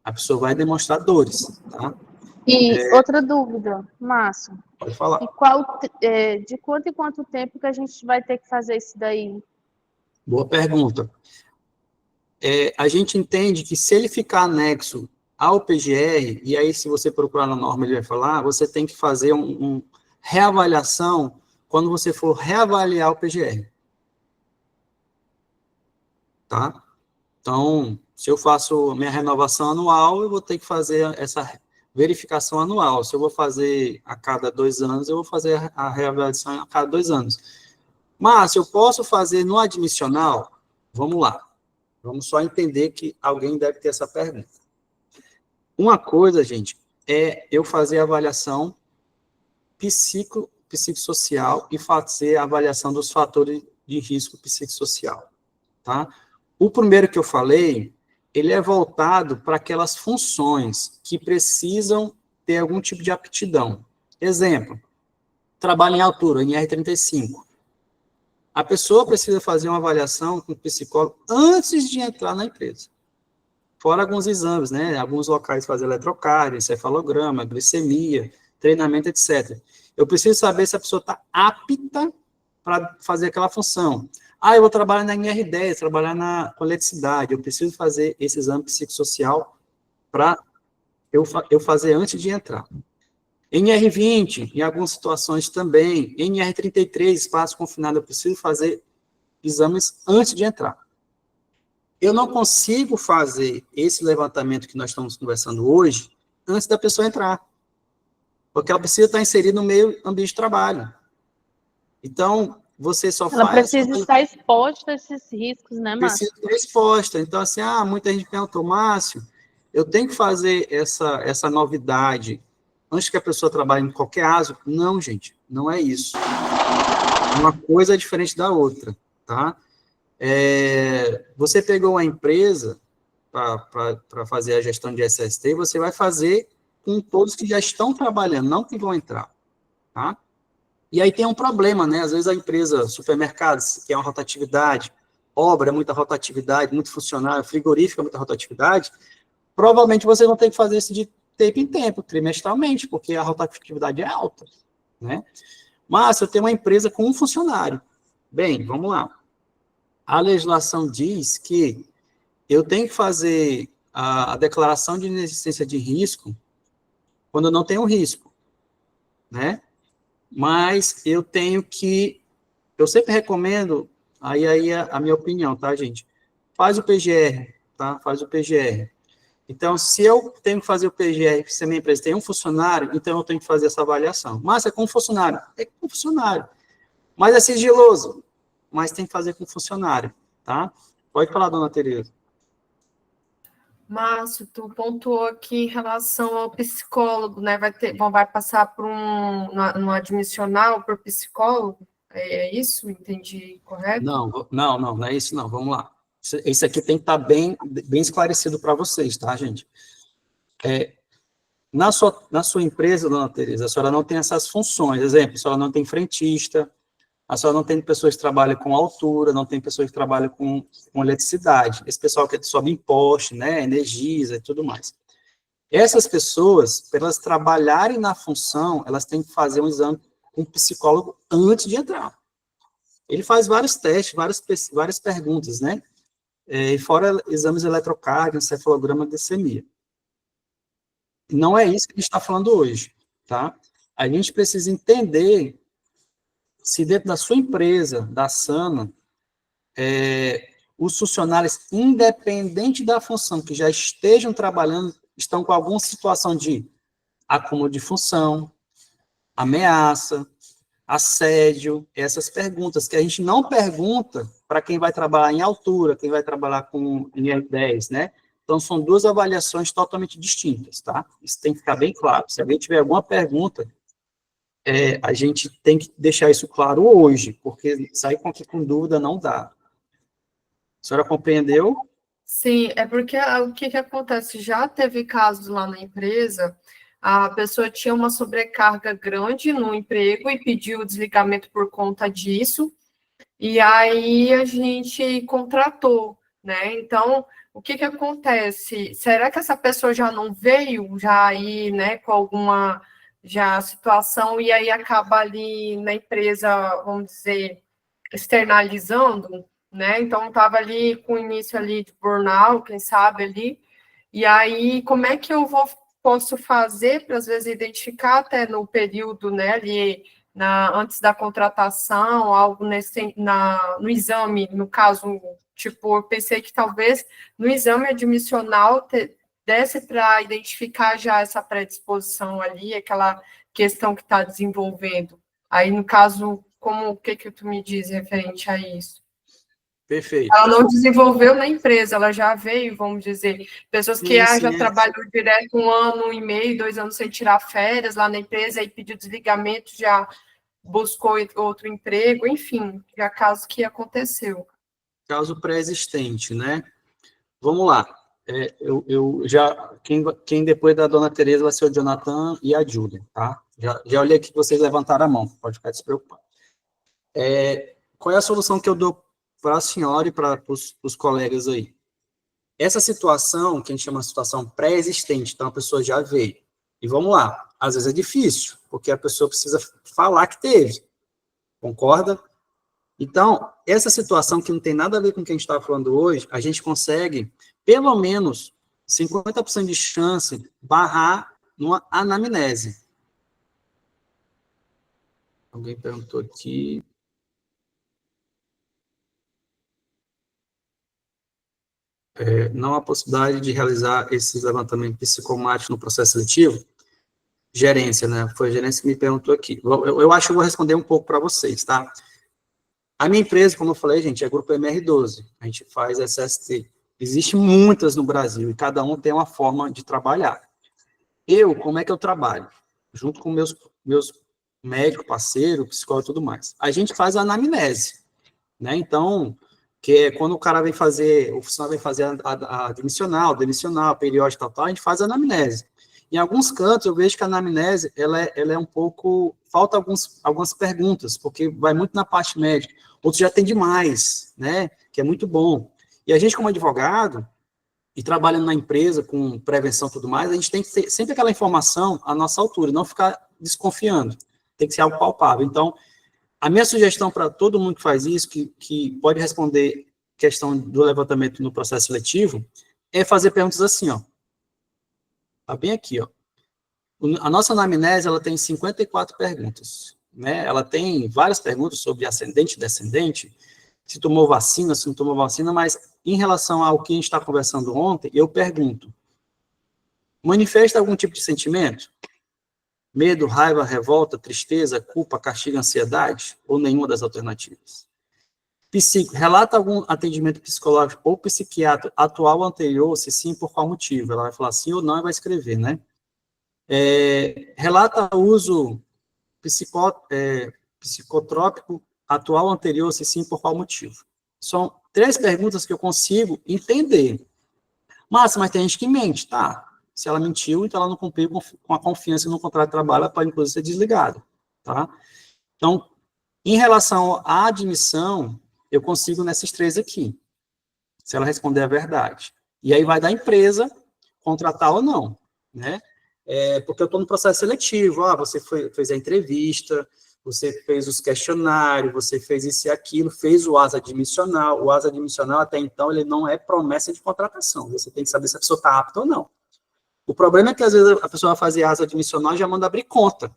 A pessoa vai demonstrar dores, tá? E outra dúvida, Márcio. Pode falar. De quanto em quanto tempo que a gente vai ter que fazer isso daí? Boa pergunta. A gente entende que se ele ficar anexo ao PGR, e aí se você procurar na norma, ele vai falar, você tem que fazer uma reavaliação quando você for reavaliar o PGR. Tá? Então, se eu faço minha renovação anual, eu vou ter que fazer essa verificação anual. Se eu vou fazer a cada 2 anos, eu vou fazer a reavaliação a cada 2 anos. Mas, se eu posso fazer no admissional, vamos lá. Vamos só entender que alguém deve ter essa pergunta. Uma coisa, gente, é eu fazer a avaliação psicossocial e fazer a avaliação dos fatores de risco psicossocial, tá? O primeiro que eu falei, ele é voltado para aquelas funções que precisam ter algum tipo de aptidão. Exemplo, trabalho em altura, NR35. A pessoa precisa fazer uma avaliação com o psicólogo antes de entrar na empresa. Fora alguns exames, né? Alguns locais fazem eletrocardio, encefalograma, glicemia, treinamento, etc. Eu preciso saber se a pessoa está apta para fazer aquela função. Eu vou trabalhar na NR10, trabalhar na coleticidade. Eu preciso fazer esse exame psicossocial para eu fazer antes de entrar. NR20, em algumas situações também. NR33, espaço confinado, eu preciso fazer exames antes de entrar. Eu não consigo fazer esse levantamento que nós estamos conversando hoje antes da pessoa entrar, porque ela precisa estar inserida no meio ambiente de trabalho. Então, você só Ela faz... precisa estar exposta a esses riscos, né, Márcio? Precisa estar exposta. Então, assim, muita gente perguntou, Márcio, eu tenho que fazer essa novidade antes que a pessoa trabalhe em qualquer ASO? Não, gente, não é isso. Uma coisa é diferente da outra, tá? Você pegou uma empresa para fazer a gestão de SST, você vai fazer com todos que já estão trabalhando, não que vão entrar, tá? E aí tem um problema, né? Às vezes a empresa, supermercados, que é uma rotatividade, obra, muita rotatividade, muito funcionário, frigorífico, muita rotatividade, provavelmente você vai ter que fazer isso de tempo em tempo, trimestralmente, porque a rotatividade é alta, né? Mas eu tenho uma empresa com um funcionário. Bem, vamos lá. A legislação diz que eu tenho que fazer a declaração de inexistência de risco quando eu não tenho risco, né? Mas eu tenho que... Eu sempre recomendo, aí a minha opinião, tá, gente? Faz o PGR, tá? Faz o PGR. Então, se eu tenho que fazer o PGR, se a minha empresa tem um funcionário, então eu tenho que fazer essa avaliação. Mas é com funcionário? É com funcionário. Mas é sigiloso, mas tem que fazer com funcionário, tá? Pode falar, dona Tereza. Márcio, tu pontuou aqui em relação ao psicólogo, né? Vai passar por no admissional por psicólogo? É isso? Entendi correto? Não é isso não, vamos lá. Isso aqui tem que estar bem esclarecido para vocês, tá, gente? Na sua empresa, dona Tereza, a senhora não tem essas funções. Exemplo, a senhora não tem frentista, a senhora não tem pessoas que trabalham com altura, não tem pessoas que trabalham com eletricidade. Esse pessoal que sobe em poste, né, energiza e tudo mais. Essas pessoas, para elas trabalharem na função, elas têm que fazer um exame com um psicólogo antes de entrar. Ele faz vários testes, várias perguntas, né? E fora exames eletrocardio, encefalograma, glicemia. Não é isso que a gente está falando hoje, tá? A gente precisa entender se dentro da sua empresa, da Sana, os funcionários, independente da função, que já estejam trabalhando, estão com alguma situação de acúmulo de função, ameaça, assédio, essas perguntas que a gente não pergunta para quem vai trabalhar em altura, quem vai trabalhar com IR10, né? Então, são duas avaliações totalmente distintas, tá? Isso tem que ficar bem claro. Se alguém tiver alguma pergunta, a gente tem que deixar isso claro hoje, porque sair com dúvida não dá. A senhora compreendeu? Sim, é porque o que acontece? Já teve casos lá na empresa, a pessoa tinha uma sobrecarga grande no emprego e pediu o desligamento por conta disso, e aí a gente contratou, né? Então, o que acontece? Será que essa pessoa já não veio já aí, né, com alguma já situação e aí acaba ali na empresa, vamos dizer, externalizando, né? Então estava ali com o início ali de burnout, quem sabe ali. E aí, como é que posso fazer para às vezes identificar até no período, né, ali antes da contratação, algo no exame, no caso, tipo, eu pensei que talvez no exame admissional desse para identificar já essa predisposição ali, aquela questão que está desenvolvendo. Aí, no caso, o que tu me diz referente a isso? Perfeito. Ela não desenvolveu na empresa, ela já veio, vamos dizer, pessoas que já trabalham direto 1 ano e meio, 2 anos sem tirar férias lá na empresa, aí pediu desligamento, já buscou outro emprego, enfim, já caso que aconteceu. Caso pré-existente, né? Vamos lá. Quem depois da dona Tereza vai ser o Jonathan e a Júlia, tá? Já olhei aqui que vocês levantaram a mão, pode ficar despreocupado. Qual é a solução que eu dou para a senhora e para os colegas aí? Essa situação, que a gente chama de situação pré-existente, então a pessoa já veio. E vamos lá, às vezes é difícil, porque a pessoa precisa falar que teve, concorda? Então, essa situação que não tem nada a ver com o que a gente estava falando hoje, a gente consegue, pelo menos, 50% de chance barrar numa anamnese. Alguém perguntou aqui. não há possibilidade de realizar esse levantamento psicomático no processo seletivo? Gerência, né? Foi a gerência que me perguntou aqui. Eu acho que eu vou responder um pouco para vocês, tá? A minha empresa, como eu falei, gente, é Grupo MR12. A gente faz SST. Existem muitas no Brasil, e cada um tem uma forma de trabalhar. Como é que eu trabalho? Junto com meus médicos, parceiro, psicólogo e tudo mais. A gente faz a anamnese, né? Então, que é quando o cara vem fazer, o funcionário vem fazer a admissional, periódico, tal, a gente faz a anamnese. Em alguns cantos, eu vejo que a anamnese, ela é um pouco, falta algumas perguntas, porque vai muito na parte médica. Outros já tem demais, né? Que é muito bom. E a gente, como advogado, e trabalhando na empresa com prevenção e tudo mais, a gente tem que ter sempre aquela informação à nossa altura, não ficar desconfiando. Tem que ser algo palpável. Então, a minha sugestão para todo mundo que faz isso, que pode responder questão do levantamento no processo seletivo, é fazer perguntas assim, ó. Tá bem aqui, ó. A nossa anamnese, ela tem 54 perguntas, né? Ela tem várias perguntas sobre ascendente e descendente, se tomou vacina, se não tomou vacina, mas em relação ao que a gente está conversando ontem, eu pergunto, manifesta algum tipo de sentimento? Medo, raiva, revolta, tristeza, culpa, castigo, ansiedade? Ou nenhuma das alternativas? Relata algum atendimento psicológico ou psiquiatra atual ou anterior, se sim, por qual motivo? Ela vai falar sim ou não e vai escrever, né? Relata o uso psicotrópico atual ou anterior, se sim, por qual motivo? São 3 perguntas que eu consigo entender. Mas tem gente que mente, tá? Se ela mentiu, então ela não cumpriu com a confiança no contrato de trabalho, ela pode, inclusive, ser desligada, tá? Então, em relação à admissão, eu consigo nessas 3 aqui, se ela responder a verdade. E aí vai da empresa contratar ou não, né? Porque eu estou no processo seletivo, você fez a entrevista, você fez os questionários, você fez isso e aquilo, fez o ASA admissional. O ASA admissional, até então, ele não é promessa de contratação. Você tem que saber se a pessoa está apta ou não. O problema é que, às vezes, a pessoa vai fazer ASA admissional e já manda abrir conta.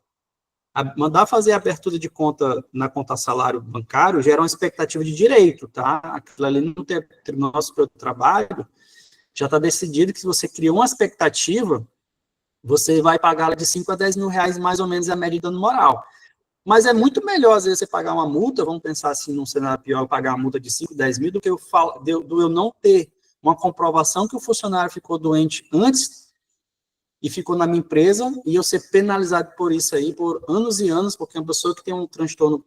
Mandar fazer a abertura de conta na conta salário bancário gera uma expectativa de direito, tá? Aquilo ali no Tribunal Superior do Trabalho já está decidido que se você criou uma expectativa, você vai pagar de 5 a 10 mil reais, mais ou menos, a média de dano moral. Mas é muito melhor, às vezes, você pagar uma multa, vamos pensar assim, num cenário pior, eu pagar uma multa de 5, 10 mil, do que eu não ter uma comprovação que o funcionário ficou doente antes e ficou na minha empresa, e eu ser penalizado por isso aí, por anos e anos, porque uma pessoa que tem um transtorno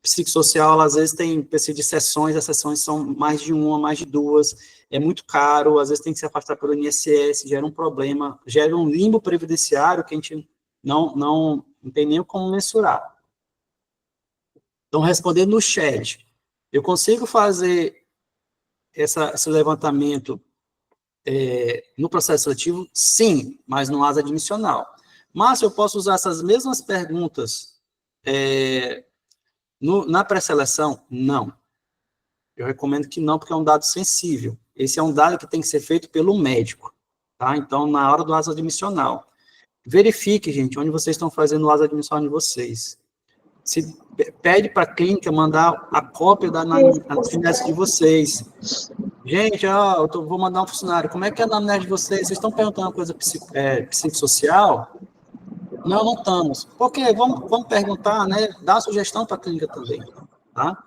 psicossocial, ela, às vezes tem precisa de sessões, as sessões são mais de uma, mais de 2, é muito caro, às vezes tem que se afastar pelo INSS, gera um problema, gera um limbo previdenciário que a gente não tem nem como mensurar. Então, respondendo no chat, eu consigo fazer esse levantamento no processo seletivo? Sim, mas no ASA admissional. Mas eu posso usar essas mesmas perguntas na pré-seleção? Não. Eu recomendo que não, porque é um dado sensível. Esse é um dado que tem que ser feito pelo médico, tá? Então, na hora do ASA admissional. Verifique, gente, onde vocês estão fazendo o ASA admissional de vocês. Se pede para a clínica mandar a cópia da anamnese de vocês. Gente, vou mandar um funcionário. Como é que é a anamnese de vocês? Vocês estão perguntando uma coisa psicossocial? Não estamos. Por quê? Vamos perguntar, né? Dá uma sugestão para a clínica também, tá?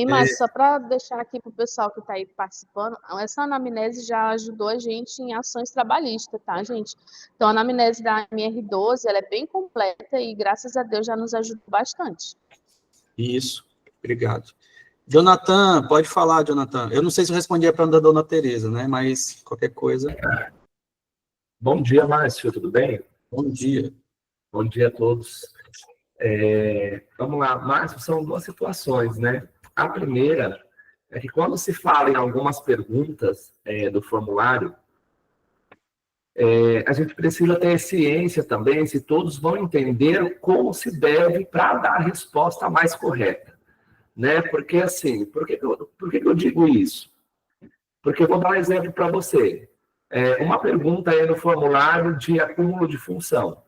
Márcio, só para deixar aqui para o pessoal que está aí participando, essa anamnese já ajudou a gente em ações trabalhistas, tá, gente? Então, a anamnese da MR12, ela é bem completa e, graças a Deus, já nos ajudou bastante. Isso, obrigado. Jonathan, pode falar, Jonathan. Eu não sei se eu respondi para a dona Tereza, né? Mas qualquer coisa. Bom dia, Márcio, tudo bem? Bom dia. Bom dia a todos. Vamos lá, Márcio, são 2 situações, né? A primeira é que quando se fala em algumas perguntas do formulário, a gente precisa ter ciência também se todos vão entender como se deve para dar a resposta mais correta, né? Porque assim, por que eu digo isso? Porque eu vou dar um exemplo para você. Uma pergunta aí no formulário de acúmulo de função.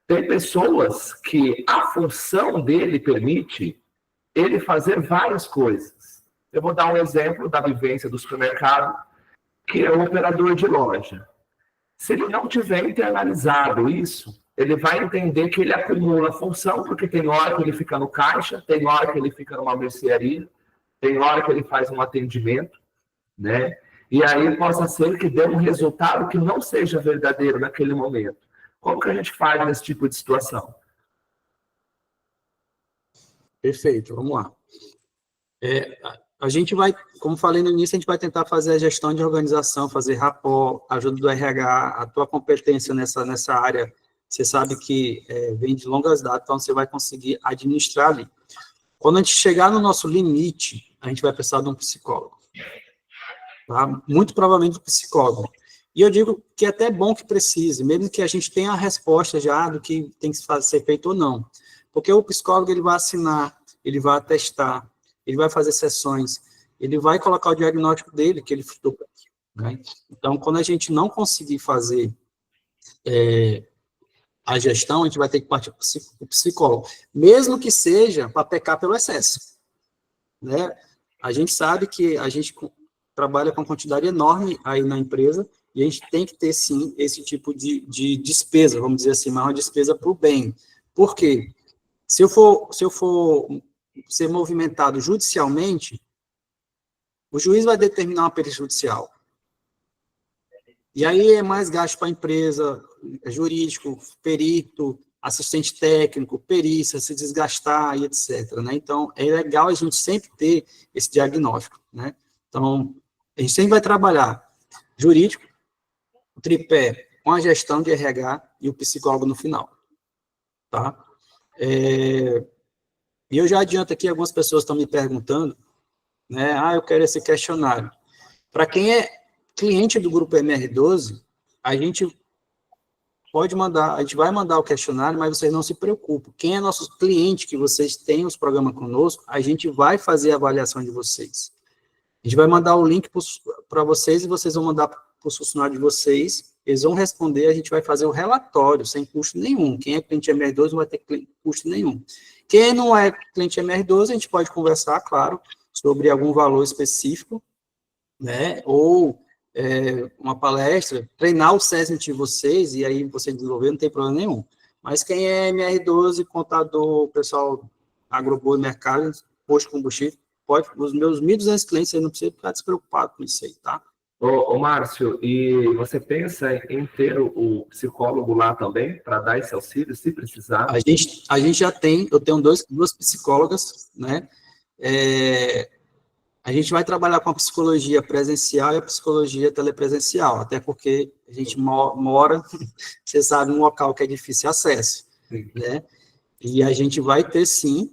Tem pessoas que a função dele permite ele fazer várias coisas. Eu vou dar um exemplo da vivência do supermercado. que é o operador de loja. Se ele não tiver internalizado isso, ele vai entender que ele acumula função, porque tem hora que ele fica no caixa, tem hora que ele fica numa mercearia, tem hora que ele faz um atendimento, né? E aí possa ser que dê um resultado que não seja verdadeiro naquele momento. Como que a gente faz nesse tipo de situação? Perfeito, vamos lá. A gente vai, como falei no início, a gente vai tentar fazer a gestão de organização, fazer rapport, ajuda do RH, a tua competência nessa área, você sabe que vem de longas datas, então você vai conseguir administrar ali. Quando a gente chegar no nosso limite, a gente vai precisar de um psicólogo. Tá? Muito provavelmente um psicólogo. E eu digo que é até bom que precise, mesmo que a gente tenha a resposta já do que tem que ser feito ou não. Porque o psicólogo, ele vai assinar, ele vai atestar, ele vai fazer sessões, ele vai colocar o diagnóstico dele, que ele estudou. Né? Então, quando a gente não conseguir fazer a gestão, a gente vai ter que partir para o psicólogo, mesmo que seja para pecar pelo excesso. Né? A gente sabe que a gente trabalha com uma quantidade enorme aí na empresa, e a gente tem que ter, sim, esse tipo de despesa, vamos dizer assim, mas uma despesa para o bem. Por quê? Se eu for ser movimentado judicialmente, o juiz vai determinar uma perícia judicial. E aí é mais gasto para a empresa, jurídico, perito, assistente técnico, perícia, se desgastar e etc. Né? Então, é legal a gente sempre ter esse diagnóstico. Né? Então, a gente sempre vai trabalhar jurídico, o tripé com a gestão de RH e o psicólogo no final. Tá? E eu já adianto aqui, algumas pessoas estão me perguntando, né? Eu quero esse questionário. Para quem é cliente do grupo MR12, a gente vai mandar o questionário, mas vocês não se preocupem. Quem é nosso cliente, que vocês têm os programas conosco, a gente vai fazer a avaliação de vocês. A gente vai mandar o link para vocês e vocês vão mandar para os funcionários de vocês, eles vão responder, a gente vai fazer o relatório sem custo nenhum. Quem é cliente MR12 não vai ter custo nenhum. Quem não é cliente MR12, a gente pode conversar, claro, sobre algum valor específico, né, ou uma palestra, treinar o SESMIT de vocês, e aí você desenvolver, não tem problema nenhum. Mas quem é MR12, contador, pessoal agroboi, mercado, posto de combustível, pode, os meus 1.200 clientes, você não precisa ficar despreocupado com isso aí, tá? Ô, Márcio, e você pensa em ter o psicólogo lá também, para dar esse auxílio, se precisar? A gente já tem, eu tenho duas psicólogas, né? A gente vai trabalhar com a psicologia presencial e a psicologia telepresencial, até porque a gente mora, você sabe, num local que é difícil acesso, né? E a gente vai ter, sim,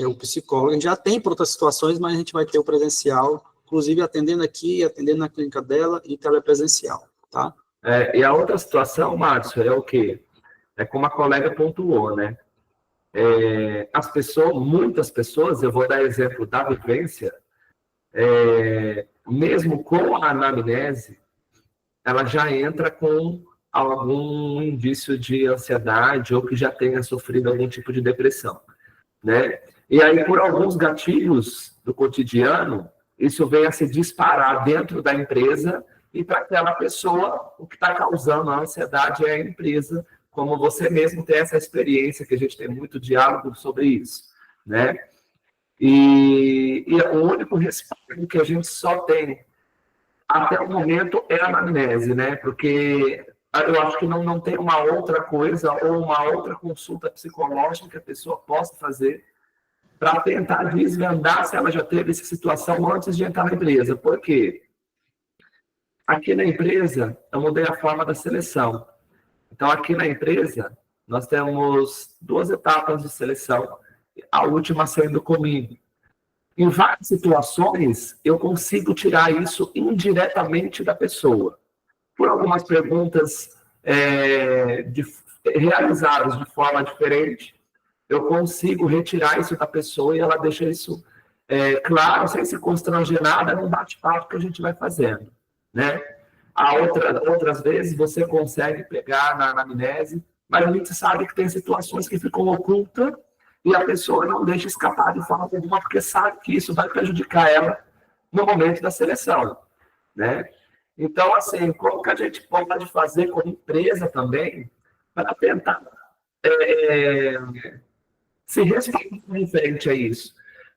o psicólogo, a gente já tem para outras situações, mas a gente vai ter o presencial, inclusive atendendo aqui, atendendo na clínica dela e telepresencial, tá? E a outra situação, Márcio, é o quê? É como a colega pontuou, né? Muitas pessoas, eu vou dar exemplo da vivência, mesmo com a anamnese, ela já entra com algum indício de ansiedade ou que já tenha sofrido algum tipo de depressão, né? E aí, por alguns gatilhos do cotidiano, isso vem a se disparar dentro da empresa e para aquela pessoa, o que está causando a ansiedade é a empresa, como você mesmo tem essa experiência, que a gente tem muito diálogo sobre isso, né? E o único respaldo que a gente só tem até o momento é a anamnese, né? Porque eu acho que não tem uma outra coisa ou uma outra consulta psicológica que a pessoa possa fazer para tentar desvendar se ela já teve essa situação antes de entrar na empresa. Por quê? Aqui na empresa, eu mudei a forma da seleção. Então, aqui na empresa, nós temos 2 etapas de seleção, a última sendo comigo. Em várias situações, eu consigo tirar isso indiretamente da pessoa. Por algumas perguntas realizadas de forma diferente, eu consigo retirar isso da pessoa e ela deixa isso claro, sem se constranger nada, num bate-papo que a gente vai fazendo, né? Outras vezes você consegue pegar na anamnese, mas a gente sabe que tem situações que ficam ocultas e a pessoa não deixa escapar de forma alguma, porque sabe que isso vai prejudicar ela no momento da seleção, né? Então, assim, como que a gente pode fazer como empresa também para tentar se responder frente a isso?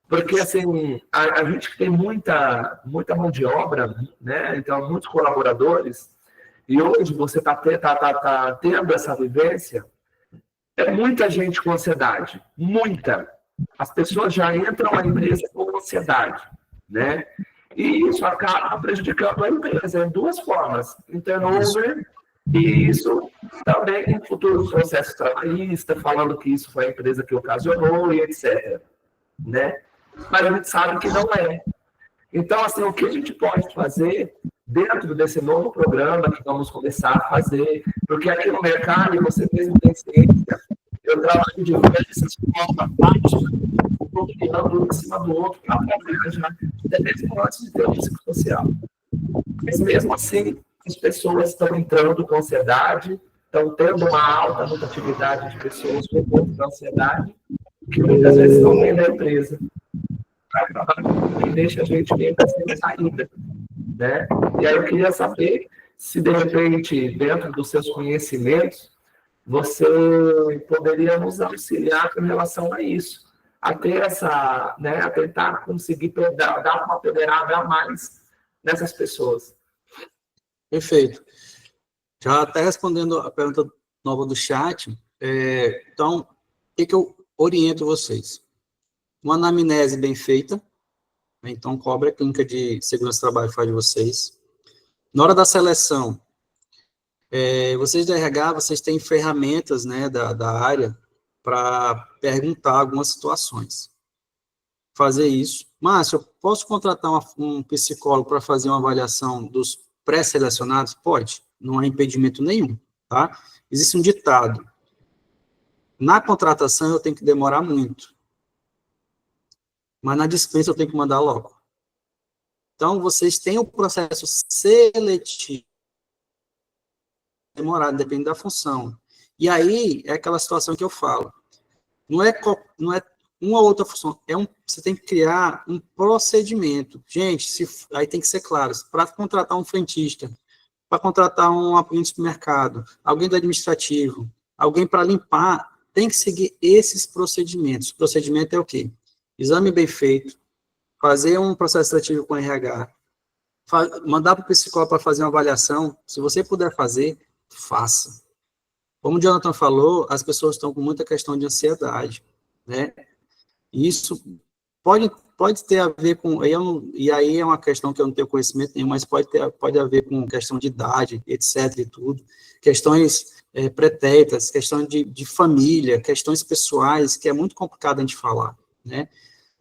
Porque, assim, a gente tem muita mão de obra, né? Então, muitos colaboradores, e hoje você está tendo essa vivência, é muita gente com ansiedade, muita. As pessoas já entram na empresa com ansiedade, né? E isso acaba prejudicando a empresa em duas formas: em turnover, e isso também em futuros processos trabalhistas, falando que isso foi a empresa que ocasionou e etc. Né? Mas a gente sabe que não é. Então, assim, o que a gente pode fazer dentro desse novo programa que vamos começar a fazer, porque aqui no mercado, e você mesmo tem ciência, eu trabalho de diversas formas, um criando um em cima do outro, para já, até mesmo antes de ter o psicossocial. Mas mesmo assim, as pessoas estão entrando com ansiedade, estão tendo uma alta rotatividade de pessoas com ponto de ansiedade, que muitas vezes não vem da empresa. Que deixa a gente meio que sem saída, né? E aí eu queria saber se, de repente, dentro dos seus conhecimentos, você poderia nos auxiliar com relação a isso, a ter essa, né, a tentar conseguir dar uma peneirada a mais nessas pessoas. Perfeito. Já até respondendo a pergunta nova do chat, então, o que eu oriento vocês? Uma anamnese bem feita, né? Então, cobre a clínica de segurança do trabalho faz de vocês. Na hora da seleção, vocês da RH, vocês têm ferramentas, né, da área para perguntar algumas situações. Fazer isso. Márcio, eu posso contratar um psicólogo para fazer uma avaliação dos pré-selecionados? Pode, não há impedimento nenhum, tá? Existe um ditado: na contratação eu tenho que demorar muito, mas na dispensa eu tenho que mandar logo. Então, vocês têm o processo seletivo demorado, depende da função. E aí, é aquela situação que eu falo. Não é uma outra função, você tem que criar um procedimento. Gente, aí tem que ser claro, para contratar um frentista, para contratar um atendente de supermercado, alguém do administrativo, alguém para limpar, tem que seguir esses procedimentos. O procedimento é o quê? Exame bem feito, fazer um processo seletivo com RH, mandar para o psicólogo para fazer uma avaliação. Se você puder fazer, faça. Como o Jonathan falou, as pessoas estão com muita questão de ansiedade, né? Isso pode ter a ver com, e aí é uma questão que eu não tenho conhecimento nenhum, mas pode haver com questão de idade, etc. e tudo, questões pretéritas, questões de família, questões pessoais, que é muito complicado a gente falar, né?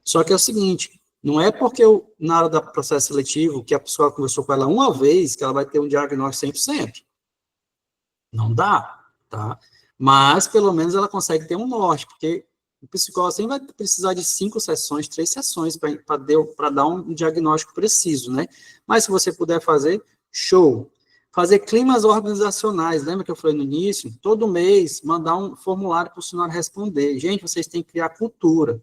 Só que é o seguinte, não é porque na hora do processo seletivo, que a pessoa conversou com ela uma vez, que ela vai ter um diagnóstico 100%. Não dá, tá? Mas, pelo menos, ela consegue ter um norte, porque o psicólogo sempre vai precisar de 5 sessões, 3 sessões para dar um diagnóstico preciso, né? Mas se você puder fazer, show. Fazer climas organizacionais, lembra que eu falei no início? Todo mês, mandar um formulário para o funcionário responder. Gente, vocês têm que criar cultura.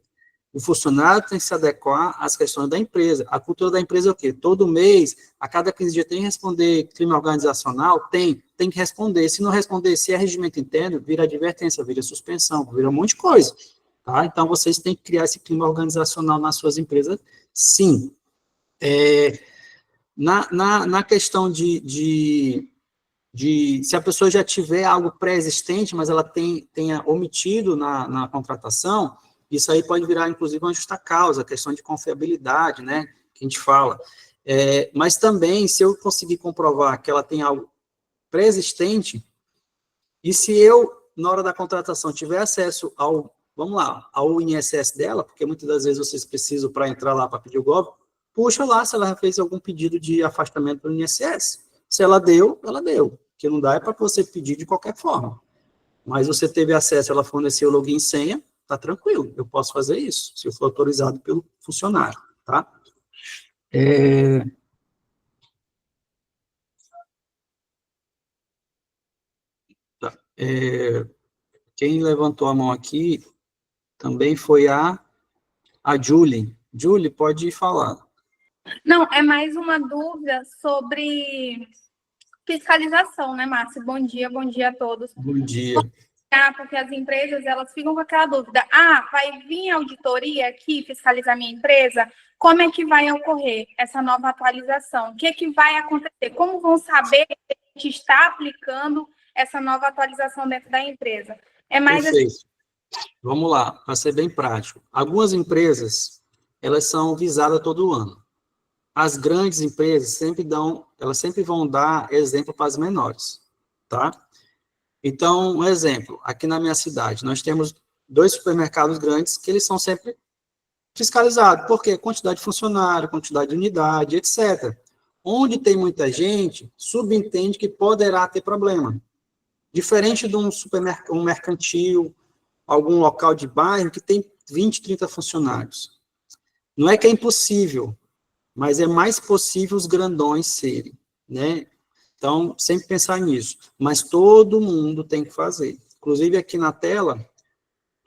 O funcionário tem que se adequar às questões da empresa. A cultura da empresa é o quê? Todo mês, a cada 15 dias, tem que responder clima organizacional? Tem que responder. Se não responder, se é regimento interno, vira advertência, vira suspensão, vira um monte de coisa. Tá? Então, vocês têm que criar esse clima organizacional nas suas empresas, sim. Na questão de se a pessoa já tiver algo pré-existente, mas ela tenha omitido na contratação, isso aí pode virar, inclusive, uma justa causa, a questão de confiabilidade, né, que a gente fala. Mas também, se eu conseguir comprovar que ela tem algo pré-existente, e se eu, na hora da contratação, tiver acesso ao INSS dela, porque muitas das vezes vocês precisam para entrar lá para pedir o golpe, puxa lá se ela fez algum pedido de afastamento do INSS. Se ela deu, ela deu. O que não dá é para você pedir de qualquer forma. Mas você teve acesso, ela forneceu o login e senha, tá tranquilo, eu posso fazer isso, se eu for autorizado pelo funcionário, tá? Quem levantou a mão aqui também foi a Julie. Julie, pode falar. Não, é mais uma dúvida sobre fiscalização, né, Márcio? Bom dia a todos. Bom dia. Porque as empresas, elas ficam com aquela dúvida, vai vir auditoria aqui fiscalizar minha empresa? Como é que vai ocorrer essa nova atualização? O que é que vai acontecer? Como vão saber que a gente está aplicando essa nova atualização dentro da empresa? É mais Perfeito. Vamos lá, para ser bem prático. Algumas empresas, elas são visadas todo ano. As grandes empresas elas sempre vão dar exemplo para as menores, tá? Então, um exemplo, aqui na minha cidade, nós temos 2 supermercados grandes que eles são sempre fiscalizados, porque quantidade de funcionário, quantidade de unidade, etc. Onde tem muita gente, subentende que poderá ter problema. Diferente de um mercantil, algum local de bairro que tem 20, 30 funcionários. Não é que é impossível, mas é mais possível os grandões serem, né? Então, sempre pensar nisso. Mas todo mundo tem que fazer. Inclusive, aqui na tela,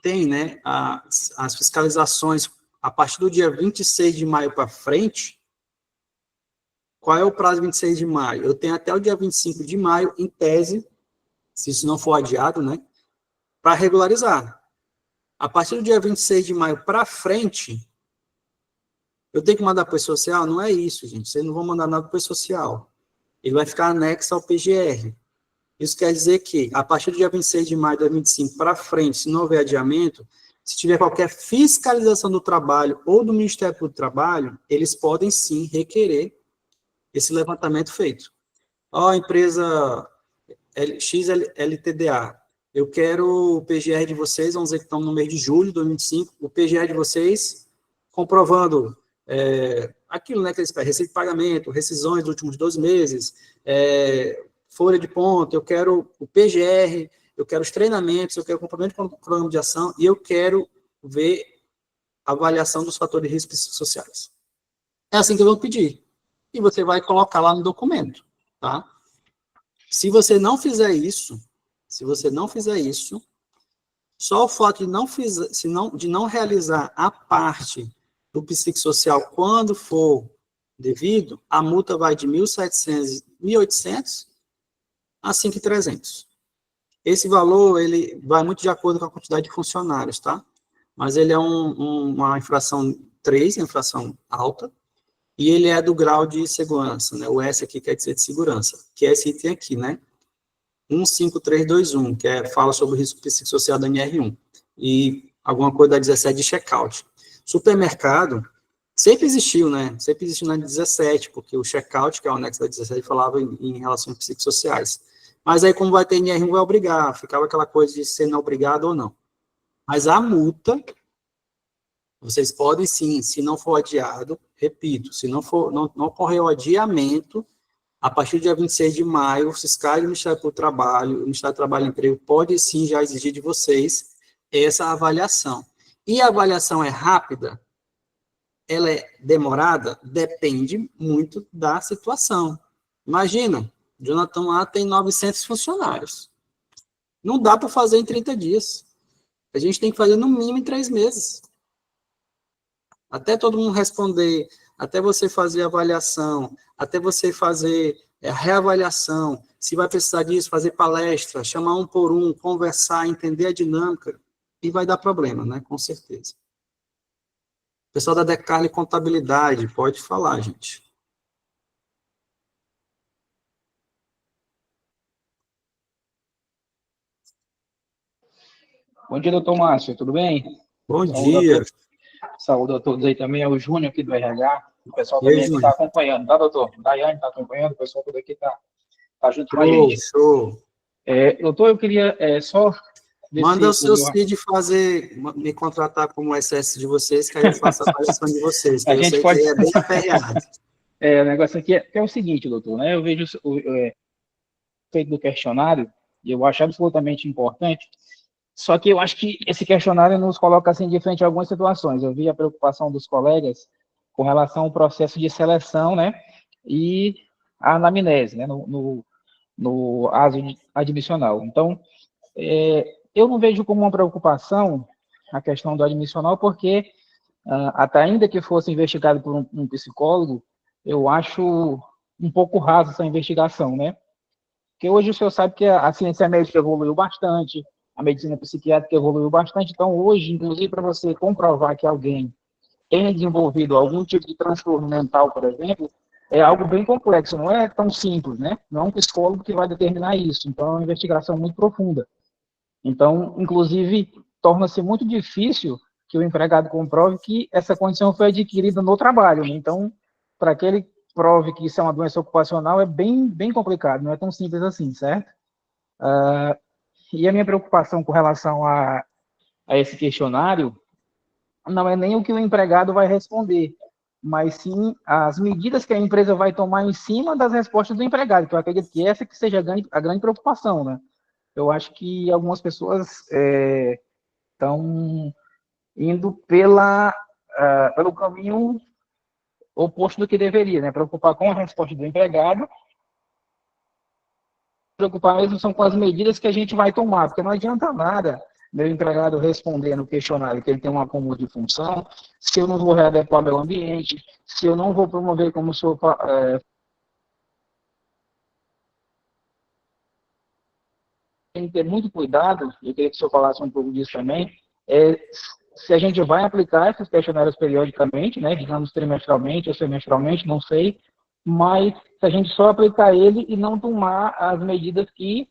tem, né, as fiscalizações a partir do dia 26 de maio para frente. Qual é o prazo de 26 de maio? Eu tenho até o dia 25 de maio, em tese, se isso não for adiado, né, para regularizar. A partir do dia 26 de maio para frente, eu tenho que mandar para o social? Não é isso, gente. Vocês não vão mandar nada para o social. Ele vai ficar anexo ao PGR. Isso quer dizer que, a partir do dia 26 de maio de 2025 para frente, se não houver adiamento, se tiver qualquer fiscalização do trabalho ou do Ministério do Trabalho, eles podem sim requerer esse levantamento feito. Ó, empresa XLTDA, eu quero o PGR de vocês, vamos dizer que estamos no mês de julho de 2025, o PGR de vocês comprovando aquilo, né, que eles pedem, receita de pagamento, rescisões dos últimos 12 meses, folha de ponto, eu quero o PGR, eu quero os treinamentos, eu quero o complemento com o programa de ação e eu quero ver a avaliação dos fatores de risco sociais. É assim que eu vou pedir. E você vai colocar lá no documento, tá? Se você não fizer isso, só o fato de não realizar a parte do psicossocial quando for devido, a multa vai de 1.800 a 5.300. Esse valor, ele vai muito de acordo com a quantidade de funcionários, tá? Mas ele é uma infração 3, infração alta, e ele é do grau de segurança, né? O S aqui quer dizer de segurança, que é esse item aqui, né? 15321, que fala sobre o risco psicossocial da NR1, e alguma coisa da 17 de check-out. Supermercado sempre existiu, né? Sempre existiu na 17, porque o check-out, que é o anexo da 17, falava em relações psicossociais. Mas aí, como vai ter NR1, vai obrigar, ficava aquela coisa de ser não obrigado ou não. Mas a multa, vocês podem sim, se não for adiado, repito, se não ocorrer o adiamento, a partir do dia 26 de maio, o fiscal do Ministério do Trabalho, o Ministério do Trabalho e Emprego pode sim já exigir de vocês essa avaliação. E a avaliação é rápida? Ela é demorada? Depende muito da situação. Imagina, o Jonathan lá tem 900 funcionários. Não dá para fazer em 30 dias. A gente tem que fazer no mínimo em 3 meses. Até todo mundo responder, até você fazer a avaliação, até você fazer a reavaliação, se vai precisar disso, fazer palestra, chamar um por um, conversar, entender a dinâmica, e vai dar problema, né? Com certeza. O pessoal da Decarle Contabilidade, pode falar, gente. Bom dia, doutor Márcio, tudo bem? Bom dia. Saúde a todos aí também, é o Júnior aqui do RH, o pessoal também que está acompanhando, tá, doutor? Daiane está acompanhando, o pessoal todo aqui está junto com a gente. Show. Doutor, eu queria só... Manda o seu CID me contratar como SS de vocês, que aí eu faço a avaliação de vocês, que a gente pode... é bem aperreado. O negócio aqui é o seguinte, doutor, né? Eu vejo o feito do questionário, e eu acho absolutamente importante, só que eu acho que esse questionário nos coloca assim de frente a algumas situações. Eu vi a preocupação dos colegas com relação ao processo de seleção, né, e a anamnese, né, no aso admissional. Então, eu não vejo como uma preocupação a questão do admissional, porque até ainda que fosse investigado por um psicólogo, eu acho um pouco raso essa investigação, né? Porque hoje o senhor sabe que a ciência médica evoluiu bastante, a medicina psiquiátrica evoluiu bastante, então hoje, inclusive, para você comprovar que alguém tenha desenvolvido algum tipo de transtorno mental, por exemplo, é algo bem complexo, não é tão simples, né? Não é um psicólogo que vai determinar isso, então é uma investigação muito profunda. Então, inclusive, torna-se muito difícil que o empregado comprove que essa condição foi adquirida no trabalho, né? Então, para que ele prove que isso é uma doença ocupacional, é bem complicado, não é tão simples assim, certo? E a minha preocupação com relação a esse questionário não é nem o que o empregado vai responder, mas sim as medidas que a empresa vai tomar em cima das respostas do empregado, que eu acredito que essa que seja a grande preocupação, né? Eu acho que algumas pessoas estão indo pelo caminho oposto do que deveria, né? Preocupar com a resposta do empregado, preocupar mesmo são com as medidas que a gente vai tomar, porque não adianta nada meu empregado responder no questionário que ele tem um acúmulo de função, se eu não vou readequar meu ambiente, se eu não vou promover como o senhor tem que ter muito cuidado, eu queria que o senhor falasse um pouco disso também, se a gente vai aplicar esses questionários periodicamente, né, digamos trimestralmente ou semestralmente, não sei, mas se a gente só aplicar ele e não tomar as medidas que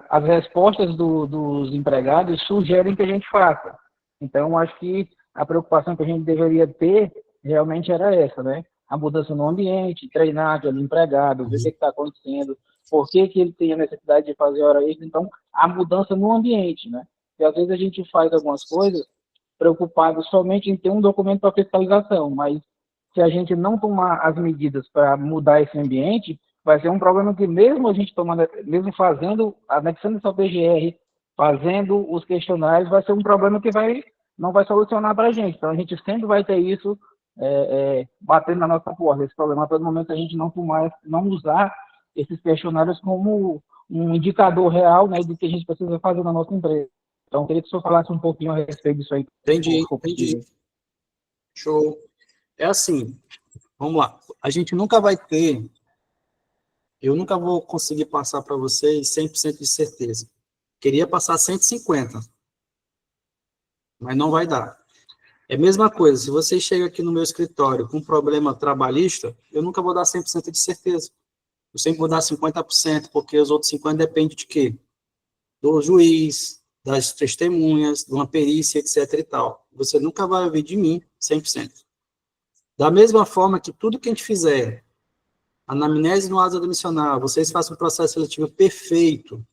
as respostas dos empregados sugerem que a gente faça. Então, acho que a preocupação que a gente deveria ter realmente era essa, né? A mudança no ambiente, treinar aquele empregado, ver o que está acontecendo, por que ele tem a necessidade de fazer hora extra. Então, a mudança no ambiente, né? E às vezes a gente faz algumas coisas preocupado somente em ter um documento para fiscalização, mas se a gente não tomar as medidas para mudar esse ambiente, vai ser um problema que mesmo a gente tomando, mesmo fazendo, anexando essa PGR, fazendo os questionários, vai ser um problema que não vai solucionar para a gente. Então, a gente sempre vai ter isso batendo na nossa porta. Esse problema, a todo momento, a gente não usar esses questionários como um indicador real, né, do que a gente precisa fazer na nossa empresa. Então, eu queria que o senhor falasse um pouquinho a respeito disso aí. Entendi. Show. É assim, vamos lá. A gente nunca vai ter, eu nunca vou conseguir passar para vocês 100% de certeza. Queria passar 150, mas não vai dar. É a mesma coisa, se você chega aqui no meu escritório com um problema trabalhista, eu nunca vou dar 100% de certeza. Eu sempre vou dar 50%, porque os outros 50% dependem de quê? Do juiz, das testemunhas, de uma perícia, etc. e tal. Você nunca vai ouvir de mim 100%. Da mesma forma que tudo que a gente fizer, anamnese no ato admissional, vocês façam um processo seletivo perfeito,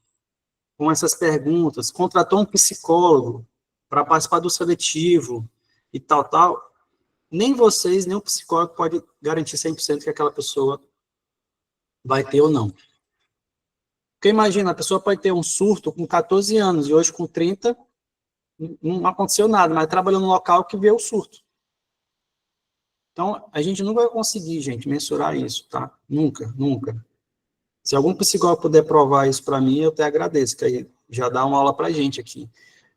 com essas perguntas, contratou um psicólogo para participar do seletivo e tal, nem vocês, nem o psicólogo pode garantir 100% que aquela pessoa vai ter ou não. Porque imagina, a pessoa pode ter um surto com 14 anos e hoje com 30 não aconteceu nada, mas trabalhou no local que vê o surto. Então, a gente nunca vai conseguir, gente, mensurar isso, tá? Nunca. Se algum psicólogo puder provar isso para mim, eu até agradeço, que aí já dá uma aula para a gente aqui.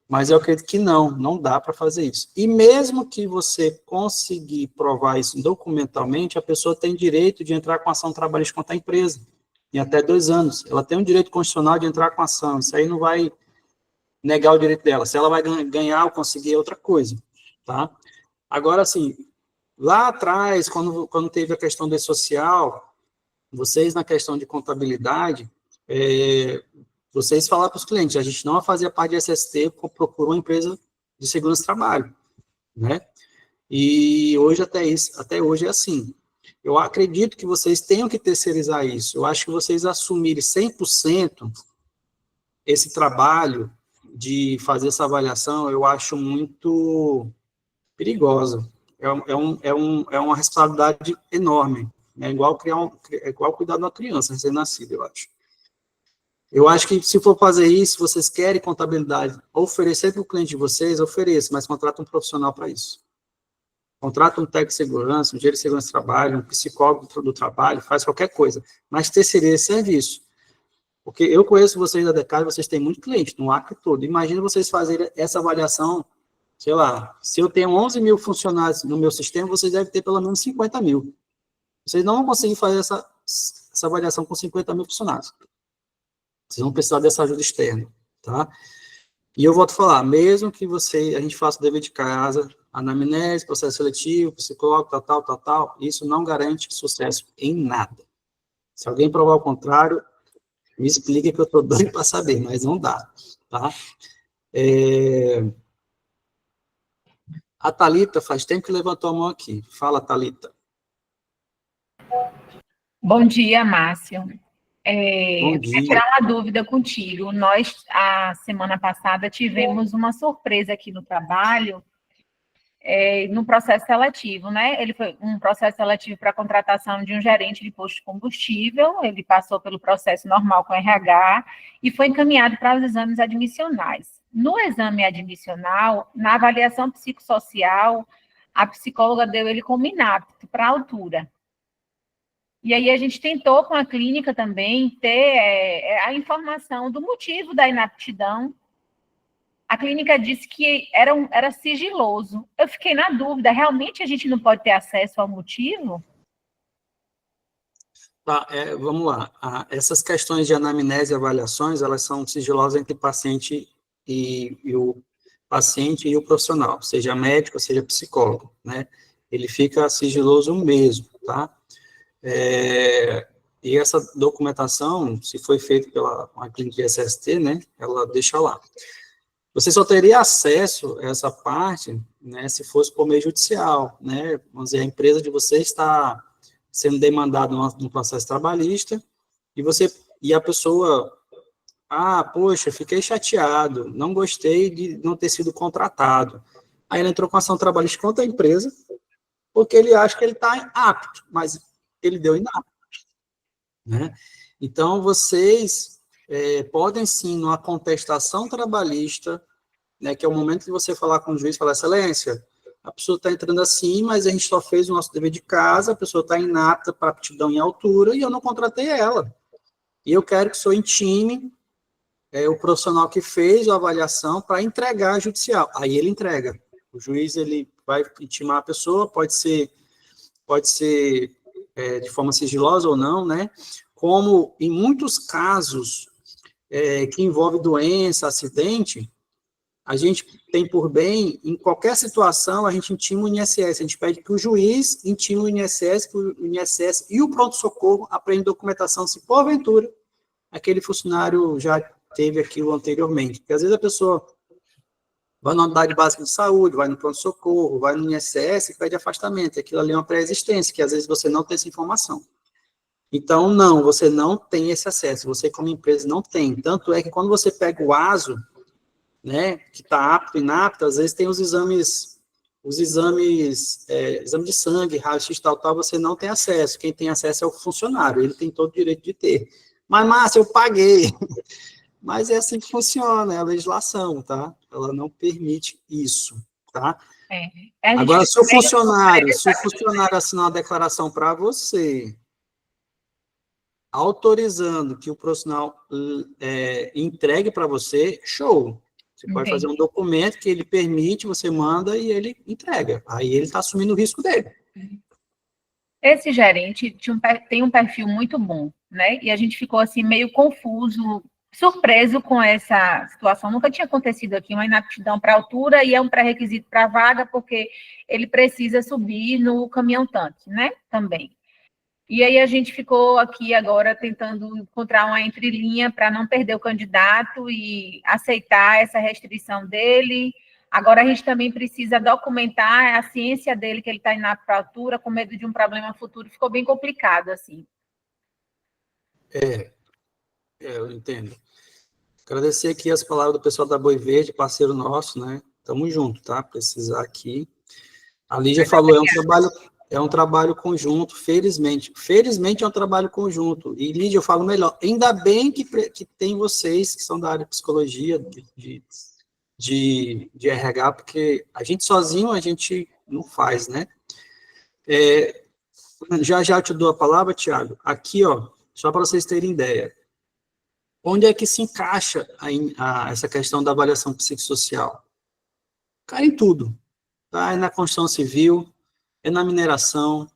Mas eu acredito que não dá para fazer isso. E mesmo que você conseguir provar isso documentalmente, a pessoa tem direito de entrar com ação trabalhista contra a empresa, em até 2 anos. Ela tem um direito constitucional de entrar com ação, isso aí não vai negar o direito dela. Se ela vai ganhar ou conseguir é outra coisa, tá? Agora, assim, lá atrás, quando teve a questão do social, vocês na questão de contabilidade, vocês falaram para os clientes, a gente não vai fazer a parte de SST, procura uma empresa de segurança do trabalho, né? E hoje, até hoje é assim. Eu acredito que vocês tenham que terceirizar isso. Eu acho que vocês assumirem 100% esse trabalho de fazer essa avaliação, eu acho muito perigosa. É uma responsabilidade enorme. É igual cuidar de uma criança recém-nascida, eu acho. Eu acho que, se for fazer isso, vocês querem contabilidade, oferecer para o cliente de vocês, ofereça, mas contrata um profissional para isso. Contrata um técnico de segurança, um engenheiro de segurança do trabalho, um psicólogo do trabalho, faz qualquer coisa, mas terceirize esse serviço. Porque eu conheço vocês da Decade, vocês têm muito cliente, no Acre todo. Imagina vocês fazerem essa avaliação, sei lá, se eu tenho 11 mil funcionários no meu sistema, vocês devem ter pelo menos 50 mil. Vocês não vão conseguir fazer essa avaliação com 50 mil funcionários. Vocês vão precisar dessa ajuda externa, tá? E eu volto a falar, mesmo que a gente faça o dever de casa, anamnese, processo seletivo, psicólogo, tal, isso não garante sucesso em nada. Se alguém provar o contrário, me explique que eu estou doido para saber, mas não dá, tá? A Thalita faz tempo que levantou a mão aqui. Fala, Thalita. Bom dia, Márcio. Bom dia. Queria tirar uma dúvida contigo. Nós, a semana passada, tivemos uma surpresa aqui no trabalho, no processo seletivo, né? Ele foi um processo seletivo para a contratação de um gerente de posto de combustível, ele passou pelo processo normal com RH e foi encaminhado para os exames admissionais. No exame admissional, na avaliação psicossocial, a psicóloga deu ele como inapto para a altura. E aí a gente tentou com a clínica também ter a informação do motivo da inaptidão. A clínica disse que era sigiloso. Eu fiquei na dúvida, realmente a gente não pode ter acesso ao motivo? Tá, vamos lá. Essas questões de anamnese e avaliações, elas são sigilosas entre o paciente e o profissional, seja médico, seja psicólogo, né? Ele fica sigiloso mesmo, tá? E essa documentação, se foi feita pela uma clínica de SST, né, ela deixa lá. Você só teria acesso a essa parte, né, se fosse por meio judicial, né, vamos dizer, a empresa de você está sendo demandada no processo trabalhista, e a pessoa, poxa, fiquei chateado, não gostei de não ter sido contratado. Aí ele entrou com ação trabalhista contra a empresa, porque ele acha que ele está apto, mas ele deu inapto, né? Então, vocês podem, sim, numa contestação trabalhista, né, que é o momento de você falar com o juiz, falar, excelência, a pessoa está entrando assim, mas a gente só fez o nosso dever de casa, a pessoa está inapta para aptidão em altura, e eu não contratei ela. E eu quero que o senhor intime o profissional que fez a avaliação para entregar a judicial. Aí ele entrega. O juiz, ele vai intimar a pessoa, pode ser de forma sigilosa ou não, né? Como em muitos casos que envolve doença, acidente, a gente tem por bem, em qualquer situação, a gente intima o INSS, a gente pede que o juiz intime o INSS, que o INSS e o pronto-socorro apreendam documentação, se porventura aquele funcionário já teve aquilo anteriormente. Porque às vezes a pessoa vai na unidade básica de saúde, vai no pronto-socorro, vai no INSS e pede afastamento. Aquilo ali é uma pré-existência, que às vezes você não tem essa informação. Então, não, você não tem esse acesso, você como empresa não tem. Tanto é que quando você pega o ASO, né, que está apto e inapto, às vezes tem exame de sangue, raio-x, tal, você não tem acesso. Quem tem acesso é o funcionário, ele tem todo o direito de ter. Mas, Márcia, eu paguei. Mas é assim que funciona, é a legislação, tá? Ela não permite isso, tá? Agora, se o funcionário assinar uma declaração para você, autorizando que o profissional entregue para você, show. Você pode fazer um documento que ele permite, você manda e ele entrega. Aí ele está assumindo o risco dele. Esse gerente tem um perfil muito bom, né? E a gente ficou assim meio confuso, surpreso com essa situação. Nunca tinha acontecido aqui uma inaptidão para altura e é um pré-requisito para a vaga, porque ele precisa subir no caminhão-tanque, né? Também. E aí a gente ficou aqui agora tentando encontrar uma entrelinha para não perder o candidato e aceitar essa restrição dele. Agora a gente também precisa documentar a ciência dele, que ele está inapto para altura, com medo de um problema futuro. Ficou bem complicado, assim. Eu entendo. Agradecer aqui as palavras do pessoal da Boi Verde, parceiro nosso, né? Tamo junto, tá? Precisar aqui. A Lígia falou, é um trabalho conjunto, felizmente. Felizmente é um trabalho conjunto. E, Lídia, eu falo melhor, ainda bem que tem vocês que são da área de psicologia, de RH, porque a gente sozinho, a gente não faz, né? Já eu te dou a palavra, Tiago. Aqui, ó, só para vocês terem ideia. Onde é que se encaixa essa questão da avaliação psicossocial? Cai em tudo. Tá? É na construção civil, é na mineração,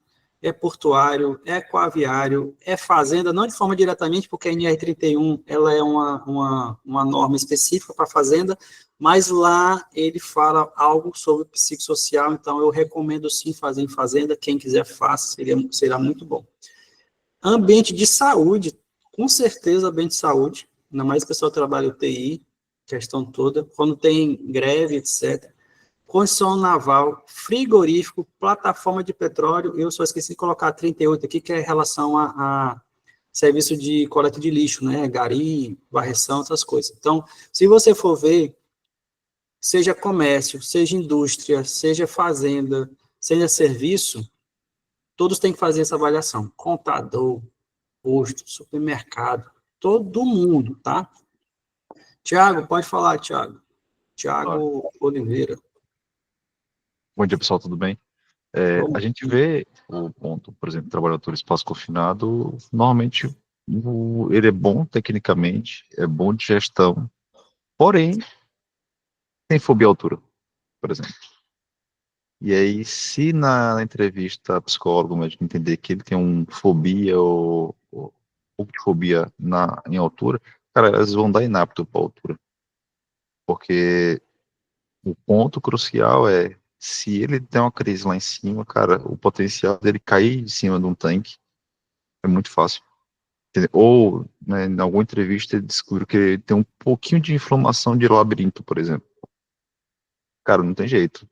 é portuário, é aquaviário, é fazenda, não de forma diretamente, porque a NR31 ela é uma norma específica para fazenda, mas lá ele fala algo sobre psicossocial, então eu recomendo sim fazer em fazenda, quem quiser faça, será muito bom. Ambiente de saúde, com certeza ambiente de saúde, ainda mais que o pessoal trabalha UTI, questão toda, quando tem greve, etc. Construção naval, frigorífico, plataforma de petróleo, eu só esqueci de colocar 38 aqui, que é em relação a serviço de coleta de lixo, né, gari, varreção, essas coisas. Então, se você for ver, seja comércio, seja indústria, seja fazenda, seja serviço, todos têm que fazer essa avaliação. Contador, posto, supermercado, todo mundo, tá? Tiago, pode falar, Tiago. Tiago Oliveira. Bom dia, pessoal, tudo bem? A gente vê o ponto, por exemplo, trabalhador espaço confinado, normalmente ele é bom tecnicamente, é bom de gestão, porém, tem fobia à altura, por exemplo. E aí, se na entrevista psicólogo, o médico entender que ele tem uma fobia ou fobia em altura, cara, eles vão dar inapto para altura. Porque o ponto crucial é, se ele tem uma crise lá em cima, cara, o potencial dele cair de cima de um tanque é muito fácil. Entendeu? Ou, né, em alguma entrevista, ele descobriu que ele tem um pouquinho de inflamação de labirinto, por exemplo. Cara, não tem jeito.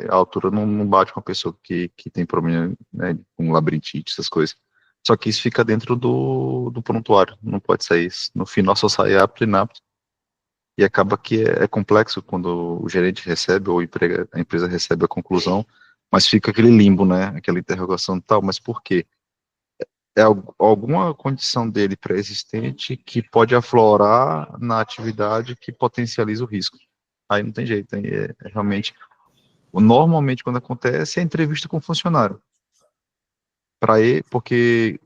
A altura não bate com a pessoa que tem problema, né, com labirintite, essas coisas. Só que isso fica dentro do prontuário, não pode sair. No final só sai apto e inapto. E acaba que é complexo quando o gerente recebe ou a empresa recebe a conclusão, mas fica aquele limbo, né? Aquela interrogação tal, mas por quê? É alguma condição dele pré-existente que pode aflorar na atividade que potencializa o risco. Aí não tem jeito, aí é realmente... Normalmente, quando acontece, é entrevista com o funcionário. Porque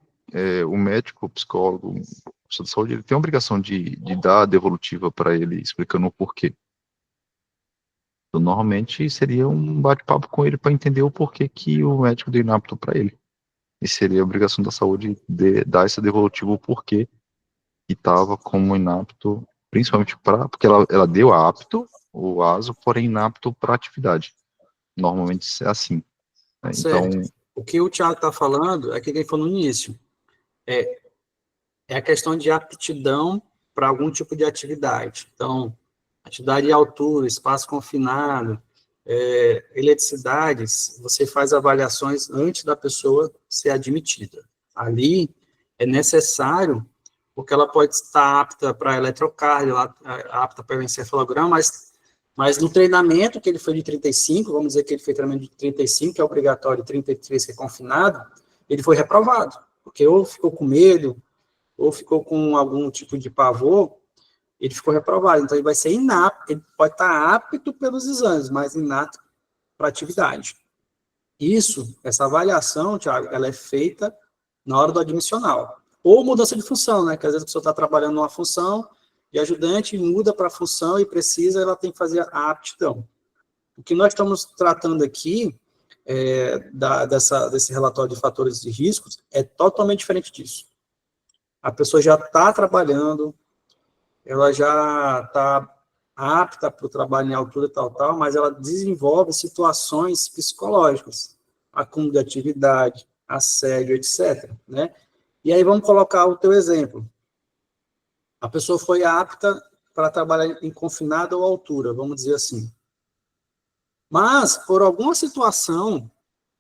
o médico, o psicólogo, o professor de saúde, ele tem a obrigação de dar a devolutiva para ele, explicando o porquê. Então, normalmente, seria um bate-papo com ele para entender o porquê que o médico deu inapto para ele. E seria a obrigação da saúde de dar essa devolutiva, o porquê que estava como inapto, principalmente porque ela deu apto, o ASO, porém inapto para atividade. Normalmente é assim. Né? Então, o que o Thiago está falando é aquilo que ele falou no início. É a questão de aptidão para algum tipo de atividade. Então, atividade de altura, espaço confinado, eletricidades, você faz avaliações antes da pessoa ser admitida. Ali é necessário, porque ela pode estar apta para eletrocardio, apta para o encefalograma, mas no treinamento que ele foi de 35, vamos dizer que ele foi treinamento de 35, que é obrigatório, 33 que é confinado, ele foi reprovado, porque ou ficou com medo, ou ficou com algum tipo de pavor, ele ficou reprovado. Então, ele vai ser inapto, ele pode estar apto pelos exames, mas inapto para atividade. Essa avaliação, Thiago, ela é feita na hora do admissional. Ou mudança de função, né? Que às vezes a pessoa está trabalhando numa função de ajudante, muda para a função e precisa, ela tem que fazer a aptidão. O que nós estamos tratando aqui, desse relatório de fatores de riscos, é totalmente diferente disso. A pessoa já está trabalhando, ela já está apta para o trabalho em altura, tal, mas ela desenvolve situações psicológicas, acúmulo de atividade, assédio, etc. Né? E aí vamos colocar o teu exemplo. A pessoa foi apta para trabalhar em confinado ou altura, vamos dizer assim. Mas, por alguma situação,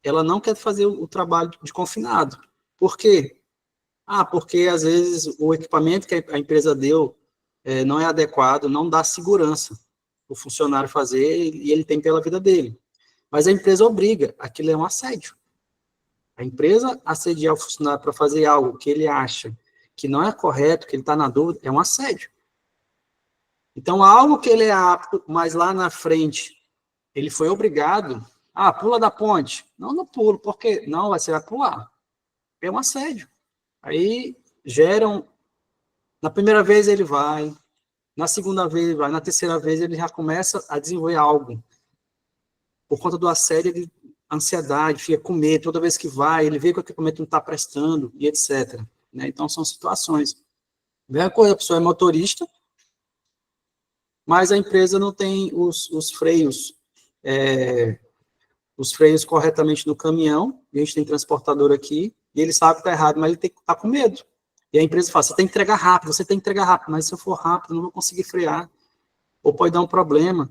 ela não quer fazer o trabalho de confinado. Por quê? Porque às vezes o equipamento que a empresa deu não é adequado, não dá segurança o funcionário fazer e ele tem pela vida dele. Mas a empresa obriga, aquilo é um assédio. A empresa assediar o funcionário para fazer algo que ele acha que não é correto, que ele está na dúvida, é um assédio. Então, algo que ele é apto, mas lá na frente ele foi obrigado, pula da ponte. Não pulo, por quê? Não, você vai pular. É um assédio. Aí geram, na primeira vez ele vai, na segunda vez ele vai, na terceira vez ele já começa a desenvolver algo. Por conta do assédio, ele ansiedade, fica com medo, toda vez que vai, ele vê que o equipamento não está prestando, e etc. Né? Então, são situações. Mesma coisa, a pessoa é motorista, mas a empresa não tem os freios corretamente no caminhão, e a gente tem transportador aqui, e ele sabe que está errado, mas ele está com medo. E a empresa fala, você tem que entregar rápido, mas se eu for rápido, eu não vou conseguir frear, ou pode dar um problema.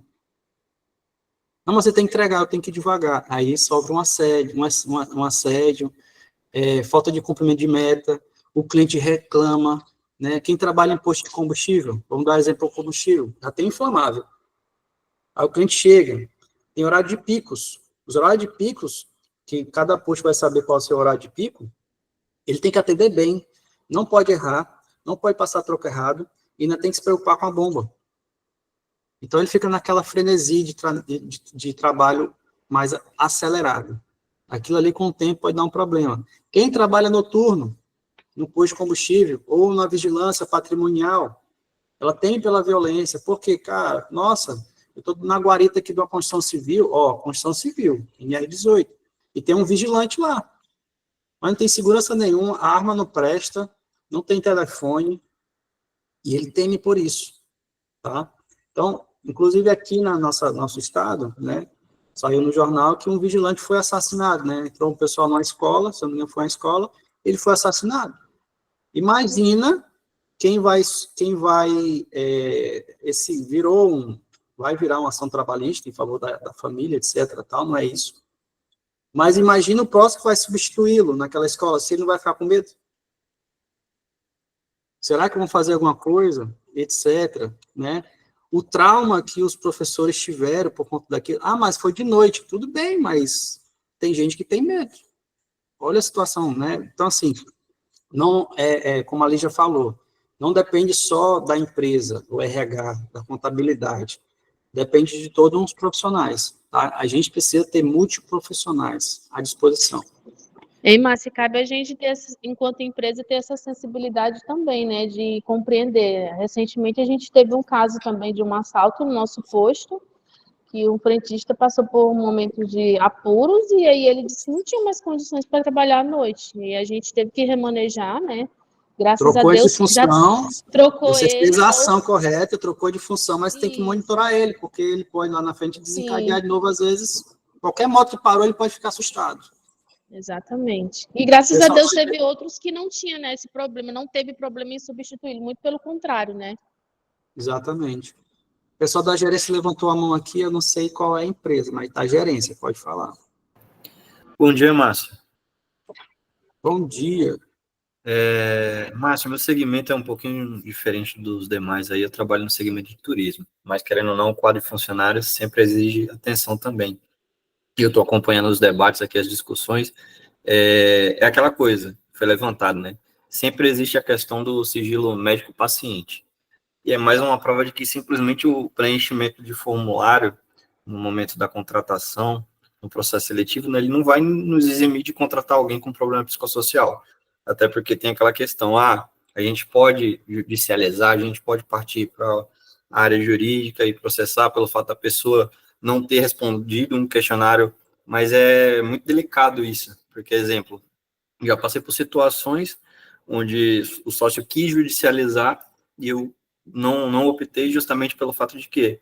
Não, mas você tem que entregar, eu tenho que ir devagar. Aí sofre um assédio, falta de cumprimento de meta, o cliente reclama, né? Quem trabalha em posto de combustível, vamos dar exemplo ao combustível, já tem inflamável. Aí o cliente chega, tem horário de picos. Os horários de picos, que cada posto vai saber qual é o seu horário de pico, ele tem que atender bem, não pode errar, não pode passar troco errado, e ainda tem que se preocupar com a bomba. Então, ele fica naquela frenesi de trabalho mais acelerado. Aquilo ali, com o tempo, pode dar um problema. Quem trabalha noturno, no posto de combustível, ou na vigilância patrimonial, ela tem pela violência. Porque, cara, nossa, eu estou na guarita aqui de uma construção civil, construção civil, NR18, e tem um vigilante lá. Mas não tem segurança nenhuma, a arma não presta, não tem telefone, e ele teme por isso, tá? Então, inclusive aqui na nosso estado, né, saiu no jornal que um vigilante foi assassinado, né, entrou um pessoal numa escola, se eu não me engano foi uma escola, ele foi assassinado. Imagina vai virar uma ação trabalhista em favor da família, etc, tal, não é isso. Mas imagina o próximo que vai substituí-lo naquela escola, se ele não vai ficar com medo. Será que vão fazer alguma coisa, etc, né? O trauma que os professores tiveram por conta daquilo. Mas foi de noite. Tudo bem, mas tem gente que tem medo. Olha a situação, né? Então, assim, não como a Lígia falou, não depende só da empresa, do RH, da contabilidade. Depende de todos os profissionais. Tá? A gente precisa ter multiprofissionais à disposição. Ei, Márcia, cabe a gente, enquanto empresa, ter essa sensibilidade também, né, de compreender. Recentemente, a gente teve um caso também de um assalto no nosso posto, que o frentista passou por um momento de apuros, e aí ele disse que não tinha mais condições para trabalhar à noite. E a gente teve que remanejar, né, graças a Deus, de função, já trocou você ele. fez a ação correta, trocou de função, mas tem que Isso. monitorar ele, porque ele pode lá na frente desencadear de novo, às vezes, qualquer moto que parou, ele pode ficar assustado. Exatamente. E graças a Deus teve outros que não tinham, né, esse problema, não teve problema em substituí-lo, muito pelo contrário, né? Exatamente. O pessoal da gerência levantou a mão aqui, eu não sei qual é a empresa, mas tá a gerência, pode falar. Bom dia, Márcio. Bom dia. Márcio, meu segmento é um pouquinho diferente dos demais aí, eu trabalho no segmento de turismo, mas querendo ou não, o quadro de funcionários sempre exige atenção também. E eu estou acompanhando os debates aqui, as discussões, é aquela coisa, foi levantado, né? Sempre existe a questão do sigilo médico-paciente. E é mais uma prova de que simplesmente o preenchimento de formulário no momento da contratação, no processo seletivo, né, ele não vai nos eximir de contratar alguém com problema psicossocial. Até porque tem aquela questão, a gente pode judicializar, a gente pode partir para a área jurídica e processar pelo fato da pessoa não ter respondido um questionário, mas é muito delicado isso, porque, exemplo, já passei por situações onde o sócio quis judicializar e eu não optei justamente pelo fato de que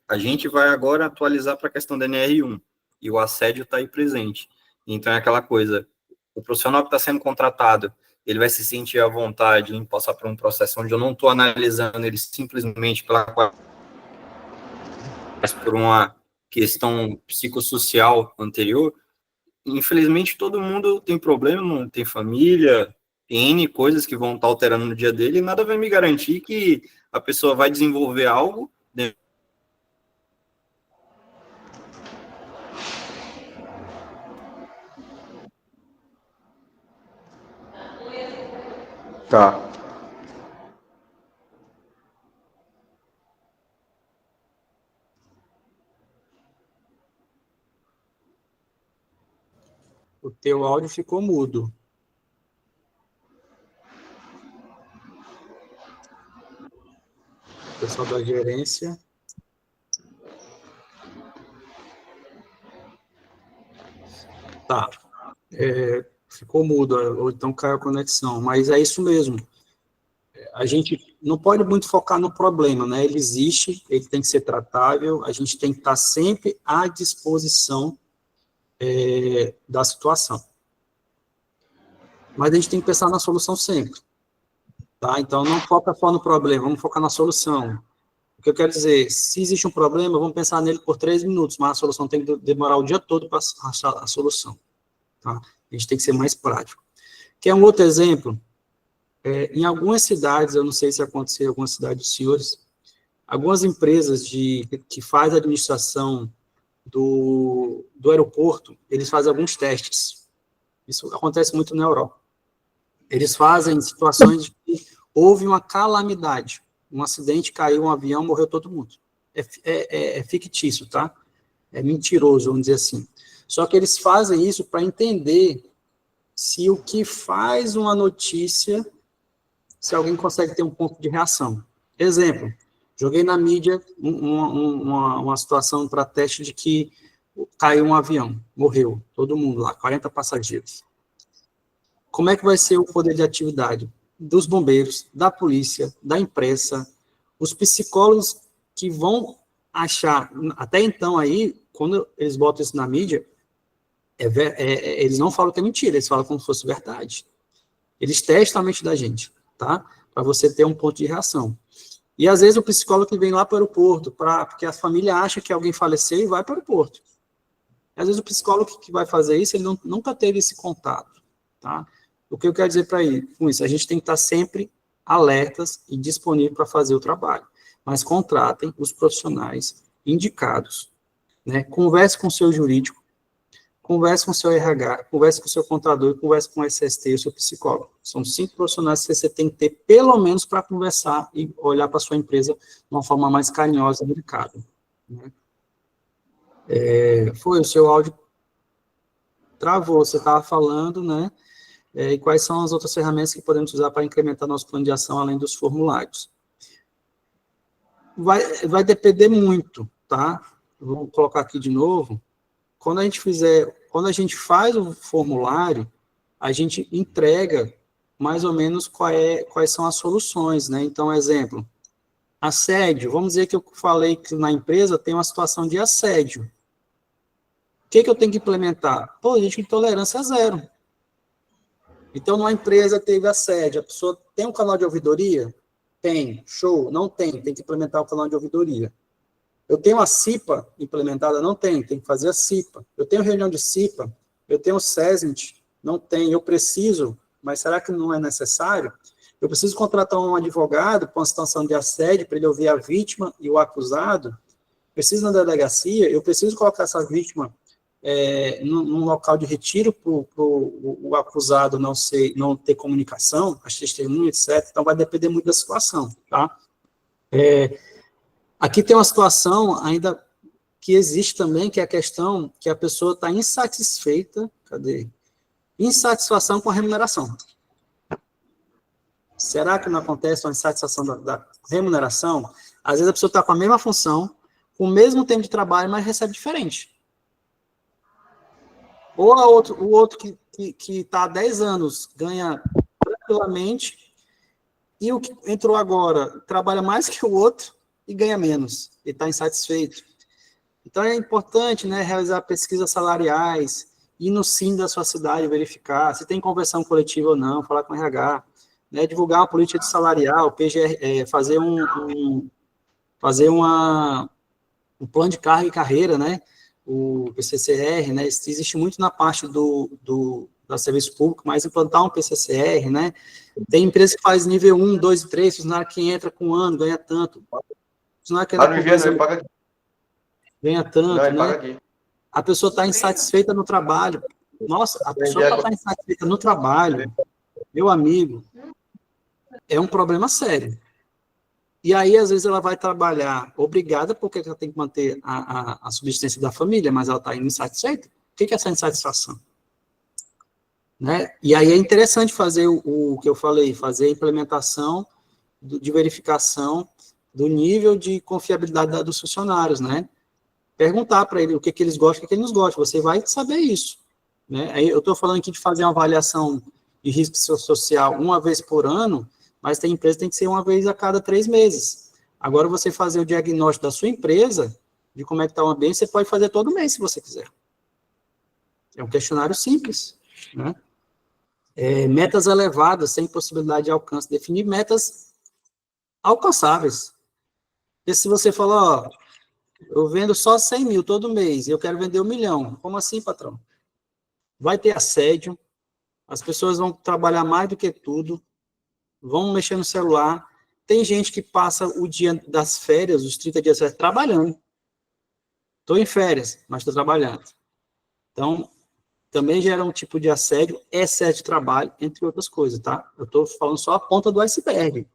a gente vai agora atualizar para a questão da NR1 e o assédio está aí presente. Então é aquela coisa, o profissional que está sendo contratado, ele vai se sentir à vontade em passar por um processo onde eu não estou analisando ele simplesmente por uma questão psicossocial anterior. Infelizmente, todo mundo tem problema, tem família, tem N coisas que vão estar alterando no dia dele, e nada vai me garantir que a pessoa vai desenvolver algo. Tá. O teu áudio ficou mudo. Pessoal da gerência. Tá. Ficou mudo, ou então caiu a conexão, mas é isso mesmo. A gente não pode muito focar no problema, né? Ele existe, ele tem que ser tratável, a gente tem que estar sempre à disposição da situação. Mas a gente tem que pensar na solução sempre, tá? Então, não foca só no problema, vamos focar na solução. O que eu quero dizer, se existe um problema, vamos pensar nele por 3 minutos, mas a solução tem que demorar o dia todo para achar a solução, tá? A gente tem que ser mais prático. Quer um outro exemplo? Em algumas cidades, eu não sei se aconteceu em algumas cidades dos senhores, algumas empresas que fazem a administração do aeroporto, eles fazem alguns testes. Isso acontece muito na Europa. Eles fazem situações de que houve uma calamidade, um acidente, caiu um avião, morreu todo mundo. É fictício, tá? É mentiroso, vamos dizer assim. Só que eles fazem isso para entender se o que faz uma notícia, se alguém consegue ter um ponto de reação. Exemplo, joguei na mídia uma situação para teste de que caiu um avião, morreu todo mundo lá, 40 passageiros. Como é que vai ser o poder de atividade dos bombeiros, da polícia, da imprensa, os psicólogos que vão achar, até então aí, quando eles botam isso na mídia, eles não falam que é mentira, eles falam como se fosse verdade. Eles testam a mente da gente, tá? Para você ter um ponto de reação. E às vezes o psicólogo que vem lá para o aeroporto, porque a família acha que alguém faleceu e vai para o aeroporto. Às vezes o psicólogo que vai fazer isso, ele nunca teve esse contato, tá? O que eu quero dizer com isso? A gente tem que estar sempre alertas e disponível para fazer o trabalho. Mas contratem os profissionais indicados, né? Converse com o seu jurídico, converse com o seu RH, converse com o seu contador, converse com o SST e o seu psicólogo. São 5 profissionais que você tem que ter, pelo menos, para conversar e olhar para a sua empresa de uma forma mais carinhosa e delicada, né? O seu áudio travou, você estava falando, né? E quais são as outras ferramentas que podemos usar para incrementar nosso plano de ação, além dos formulários? Vai depender muito, tá? Vou colocar aqui de novo. Quando a gente faz o formulário, a gente entrega mais ou menos quais são as soluções, né? Então, exemplo, assédio. Vamos dizer que eu falei que na empresa tem uma situação de assédio. O que eu tenho que implementar? Política de tolerância zero. Então, numa empresa teve assédio, a pessoa tem um canal de ouvidoria? Tem. Show. Não tem. Tem que implementar o canal de ouvidoria. Eu tenho a CIPA implementada? Não tem. Tem que fazer a CIPA. Eu tenho reunião de CIPA? Eu tenho o SESMIT? Não tem. Eu preciso, mas será que não é necessário? Eu preciso contratar um advogado para uma situação de assédio, para ele ouvir a vítima e o acusado? Preciso na delegacia? Eu preciso colocar essa vítima num local de retiro para o acusado não ter comunicação, as testemunhas, etc. Então, vai depender muito da situação, tá? Aqui tem uma situação ainda que existe também, que é a questão que a pessoa está insatisfeita, insatisfação com a remuneração. Será que não acontece uma insatisfação da remuneração? Às vezes a pessoa está com a mesma função, com o mesmo tempo de trabalho, mas recebe diferente. Ou o outro que está há 10 anos ganha tranquilamente, e o que entrou agora trabalha mais que o outro e ganha menos, e está insatisfeito. Então, é importante, né, realizar pesquisas salariais, ir no SIM da sua cidade, verificar se tem conversão coletiva ou não, falar com o RH, né, divulgar uma política de salarial, fazer um plano de carga e carreira, né, o PCCR, né, existe muito na parte da serviço público, mas implantar um PCCR, né, tem empresa que faz nível 1, 2 e 3, funcionário que entra com um ano, ganha tanto, funcionário que ganha tanto, né, a pessoa está insatisfeita no trabalho, nossa, a pessoa está insatisfeita no trabalho, meu amigo, é um problema sério. E aí, às vezes, ela vai trabalhar obrigada, porque ela tem que manter a subsistência da família, mas ela está insatisfeita. O que é essa insatisfação? Né? E aí é interessante fazer o que eu falei, fazer a implementação de verificação do nível de confiabilidade dos funcionários, né? Perguntar para ele o que eles gostam e o que eles não gostam. Você vai saber isso. né? Aí eu estou falando aqui de fazer uma avaliação de risco social uma vez por ano, mas tem empresa que tem que ser uma vez a cada 3 meses. Agora, você fazer o diagnóstico da sua empresa, de como é que está o ambiente, você pode fazer todo mês, se você quiser. É um questionário simples, né? Metas elevadas, sem possibilidade de alcance. Definir metas alcançáveis. Porque se você falar, ó, eu vendo só 100 mil todo mês, e eu quero vender 1 milhão. Como assim, patrão? Vai ter assédio, as pessoas vão trabalhar mais do que tudo, vão mexer no celular. Tem gente que passa o dia das férias, os 30 dias de férias, trabalhando. Estou em férias, mas estou trabalhando. Então, também gera um tipo de assédio, excesso de trabalho, entre outras coisas, tá? Eu estou falando só a ponta do iceberg.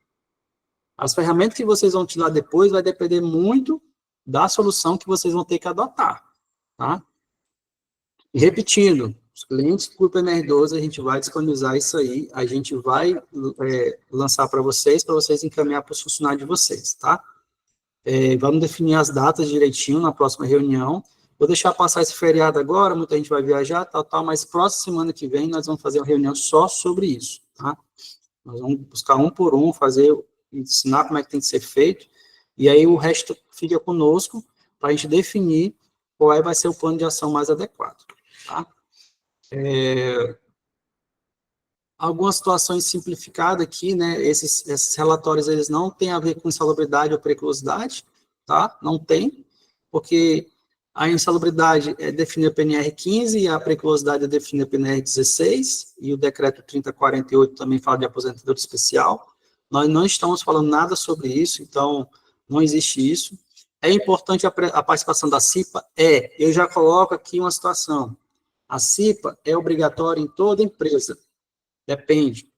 As ferramentas que vocês vão utilizar depois vai depender muito da solução que vocês vão ter que adotar, tá? E repetindo, os clientes do Grupo NR12, a gente vai disponibilizar isso aí, a gente vai lançar para vocês encaminhar para os funcionários de vocês, tá? Vamos definir as datas direitinho na próxima reunião. Vou deixar passar esse feriado agora, muita gente vai viajar, tal, mas próxima semana que vem nós vamos fazer uma reunião só sobre isso, tá? Nós vamos buscar um por um, ensinar como é que tem que ser feito, e aí o resto fica conosco para a gente definir qual vai ser o plano de ação mais adequado, tá? Algumas situações simplificadas aqui, né, esses relatórios, eles não têm a ver com insalubridade ou periculosidade, tá? Não tem, porque a insalubridade é definida pela PNR 15 e a periculosidade é definida pela PNR 16, e o decreto 3048 também fala de aposentadoria especial. Nós não estamos falando nada sobre isso, então não existe isso. É importante a participação da CIPA? Eu já coloco aqui uma situação. A CIPA é obrigatória em toda empresa. Depende.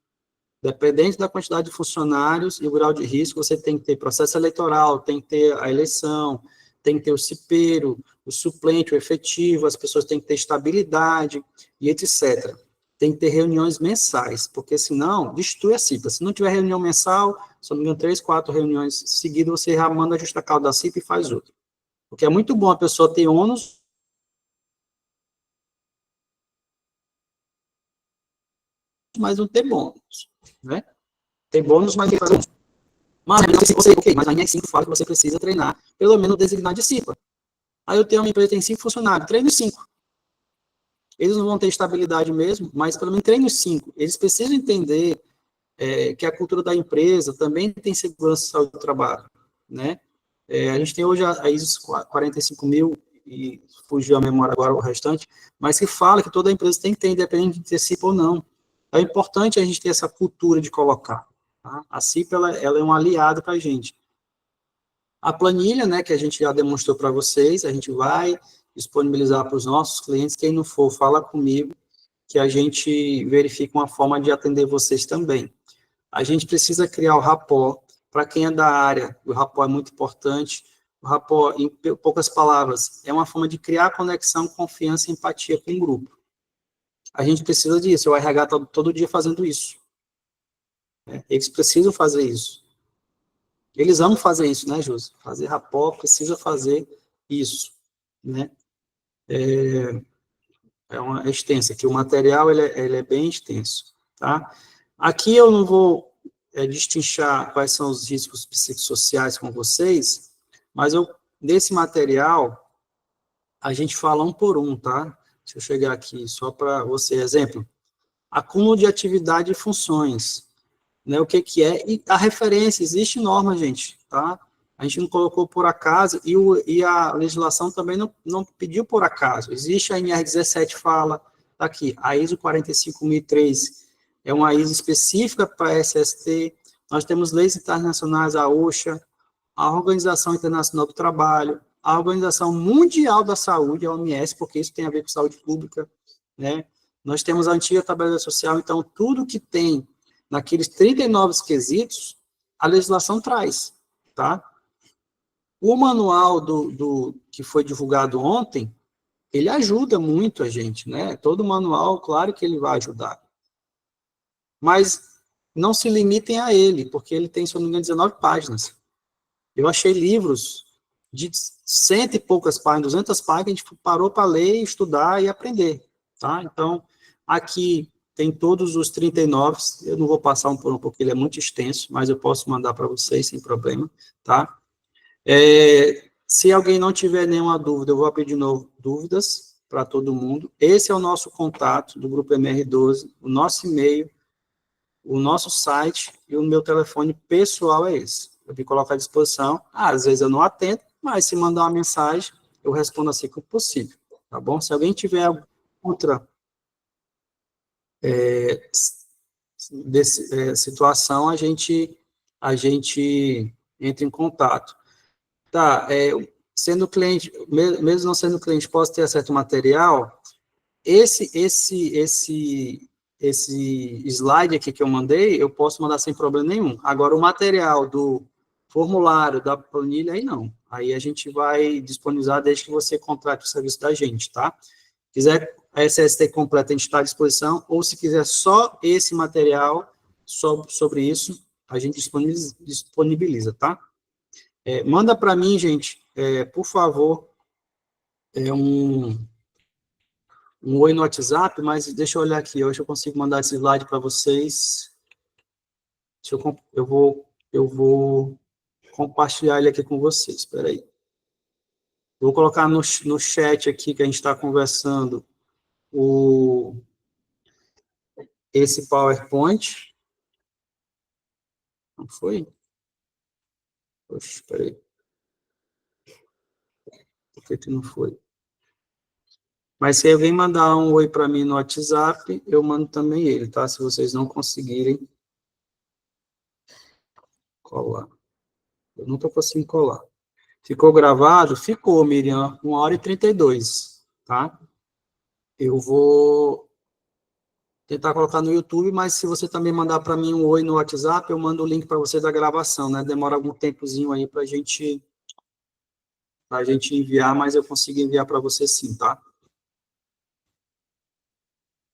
Dependente da quantidade de funcionários e o grau de risco, você tem que ter processo eleitoral, tem que ter a eleição, tem que ter o cipeiro, o suplente, o efetivo, as pessoas têm que ter estabilidade e etc. Tem que ter reuniões mensais, porque senão destrui a CIPA. Se não tiver reunião mensal, se não me engano, 3, 4 reuniões seguidas, você já manda ajustar a cauda da CIPA e faz outra. Porque é muito bom a pessoa ter ônus, mas não ter bônus, né? Tem bônus, mas tem bônus. Mas a NR5 fala que você precisa treinar, pelo menos designar de CIPA. Aí eu tenho uma empresa que tem 5 funcionários, treino 5. Eles não vão ter estabilidade mesmo, mas pelo menos treino 5. Eles precisam entender que a cultura da empresa também tem segurança e saúde do trabalho, né? A gente tem hoje a ISO 45000, e fugiu a memória agora o restante, mas que fala que toda empresa tem que ter, independente de ter CIPA ou não. É importante a gente ter essa cultura de colocar. Tá? A CIPA, ela é um aliado para a gente. A planilha, né, que a gente já demonstrou para vocês, a gente vai disponibilizar para os nossos clientes. Quem não for, fala comigo, que a gente verifica uma forma de atender vocês também. A gente precisa criar o rapport. Para quem é da área, o rapport é muito importante. O rapport, em poucas palavras, é uma forma de criar conexão, confiança e empatia com o grupo. A gente precisa disso, o RH está todo dia fazendo isso. Eles precisam fazer isso. Eles amam fazer isso, né, Júlio? Fazer rapport, precisa fazer isso, né? É uma extensa, que o material ele é bem extenso, tá? Aqui eu não vou destrinchar quais são os riscos psicossociais com vocês, mas nesse material, a gente fala um por um, tá? Deixa eu chegar aqui, só para você, exemplo, acúmulo de atividade e funções, né, o que é, e a referência, existe norma, gente, tá? A gente não colocou por acaso, e a legislação também não pediu por acaso, existe a NR17 fala, tá aqui, a ISO 45003 é uma ISO específica para a SST, nós temos leis internacionais, a OSHA, a Organização Internacional do Trabalho, a Organização Mundial da Saúde, a OMS, porque isso tem a ver com saúde pública, né? Nós temos a antiga tabela social, então, tudo que tem naqueles 39 quesitos, a legislação traz, tá? O manual que foi divulgado ontem, ele ajuda muito a gente, né? Todo manual, claro que ele vai ajudar. Mas não se limitem a ele, porque ele tem, se eu não me engano, 19 páginas. Eu achei livros de 100 e poucas páginas, 200 páginas, a gente parou para ler, estudar e aprender. tá? Então, aqui tem todos os 39, eu não vou passar um por um, porque ele é muito extenso, mas eu posso mandar para vocês sem problema, tá? Se alguém não tiver nenhuma dúvida, eu vou abrir de novo dúvidas para todo mundo. Esse é o nosso contato do Grupo MR12, o nosso e-mail, o nosso site e o meu telefone pessoal é esse. Eu vim colocar à disposição. Às vezes eu não atendo, mas se mandar uma mensagem, eu respondo assim que possível, tá bom? Se alguém tiver outra situação, a gente entra em contato. Tá, sendo cliente, mesmo não sendo cliente, posso ter acesso ao material. Esse slide aqui que eu mandei, eu posso mandar sem problema nenhum. Agora, o material do formulário, da planilha, aí não. Aí a gente vai disponibilizar desde que você contrate o serviço da gente, tá? Se quiser a SST completa, a gente está à disposição, ou se quiser só esse material, sobre isso, a gente disponibiliza, tá? Manda para mim, gente, por favor, um oi no WhatsApp, mas deixa eu olhar aqui, hoje eu consigo mandar esse slide para vocês. Eu vou compartilhar ele aqui com vocês, espera aí. Vou colocar no chat aqui que a gente está conversando esse PowerPoint. Não foi? Poxa, espera aí. Por que não foi? Mas se alguém mandar um oi para mim no WhatsApp, eu mando também ele, tá? Se vocês não conseguirem colar. Eu não estou conseguindo colar. Ficou gravado? Ficou, Miriam, 1h32, tá? Eu vou tentar colocar no YouTube, mas se você também mandar para mim um oi no WhatsApp, eu mando o link para você da gravação, né? Demora algum tempozinho aí para a gente enviar, mas eu consigo enviar para você sim, tá?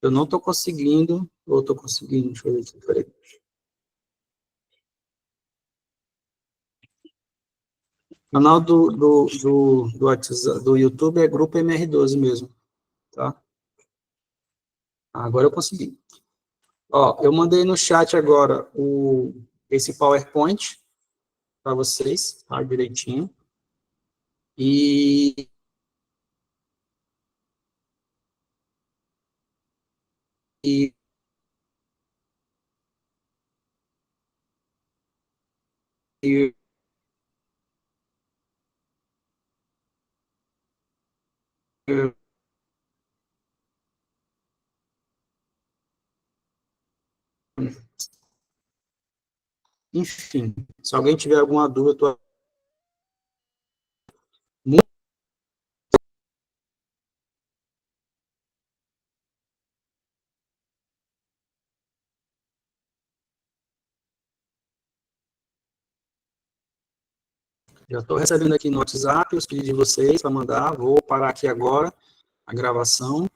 Eu não estou conseguindo, ou estou conseguindo, deixa eu ver aqui, peraí. O canal do WhatsApp, do YouTube é Grupo MR12 mesmo, tá? Agora eu consegui. Ó, eu mandei no chat agora esse PowerPoint para vocês, tá? Direitinho. E enfim, se alguém tiver alguma dúvida, já estou recebendo aqui no WhatsApp os pedidos de vocês para mandar, vou parar aqui agora a gravação.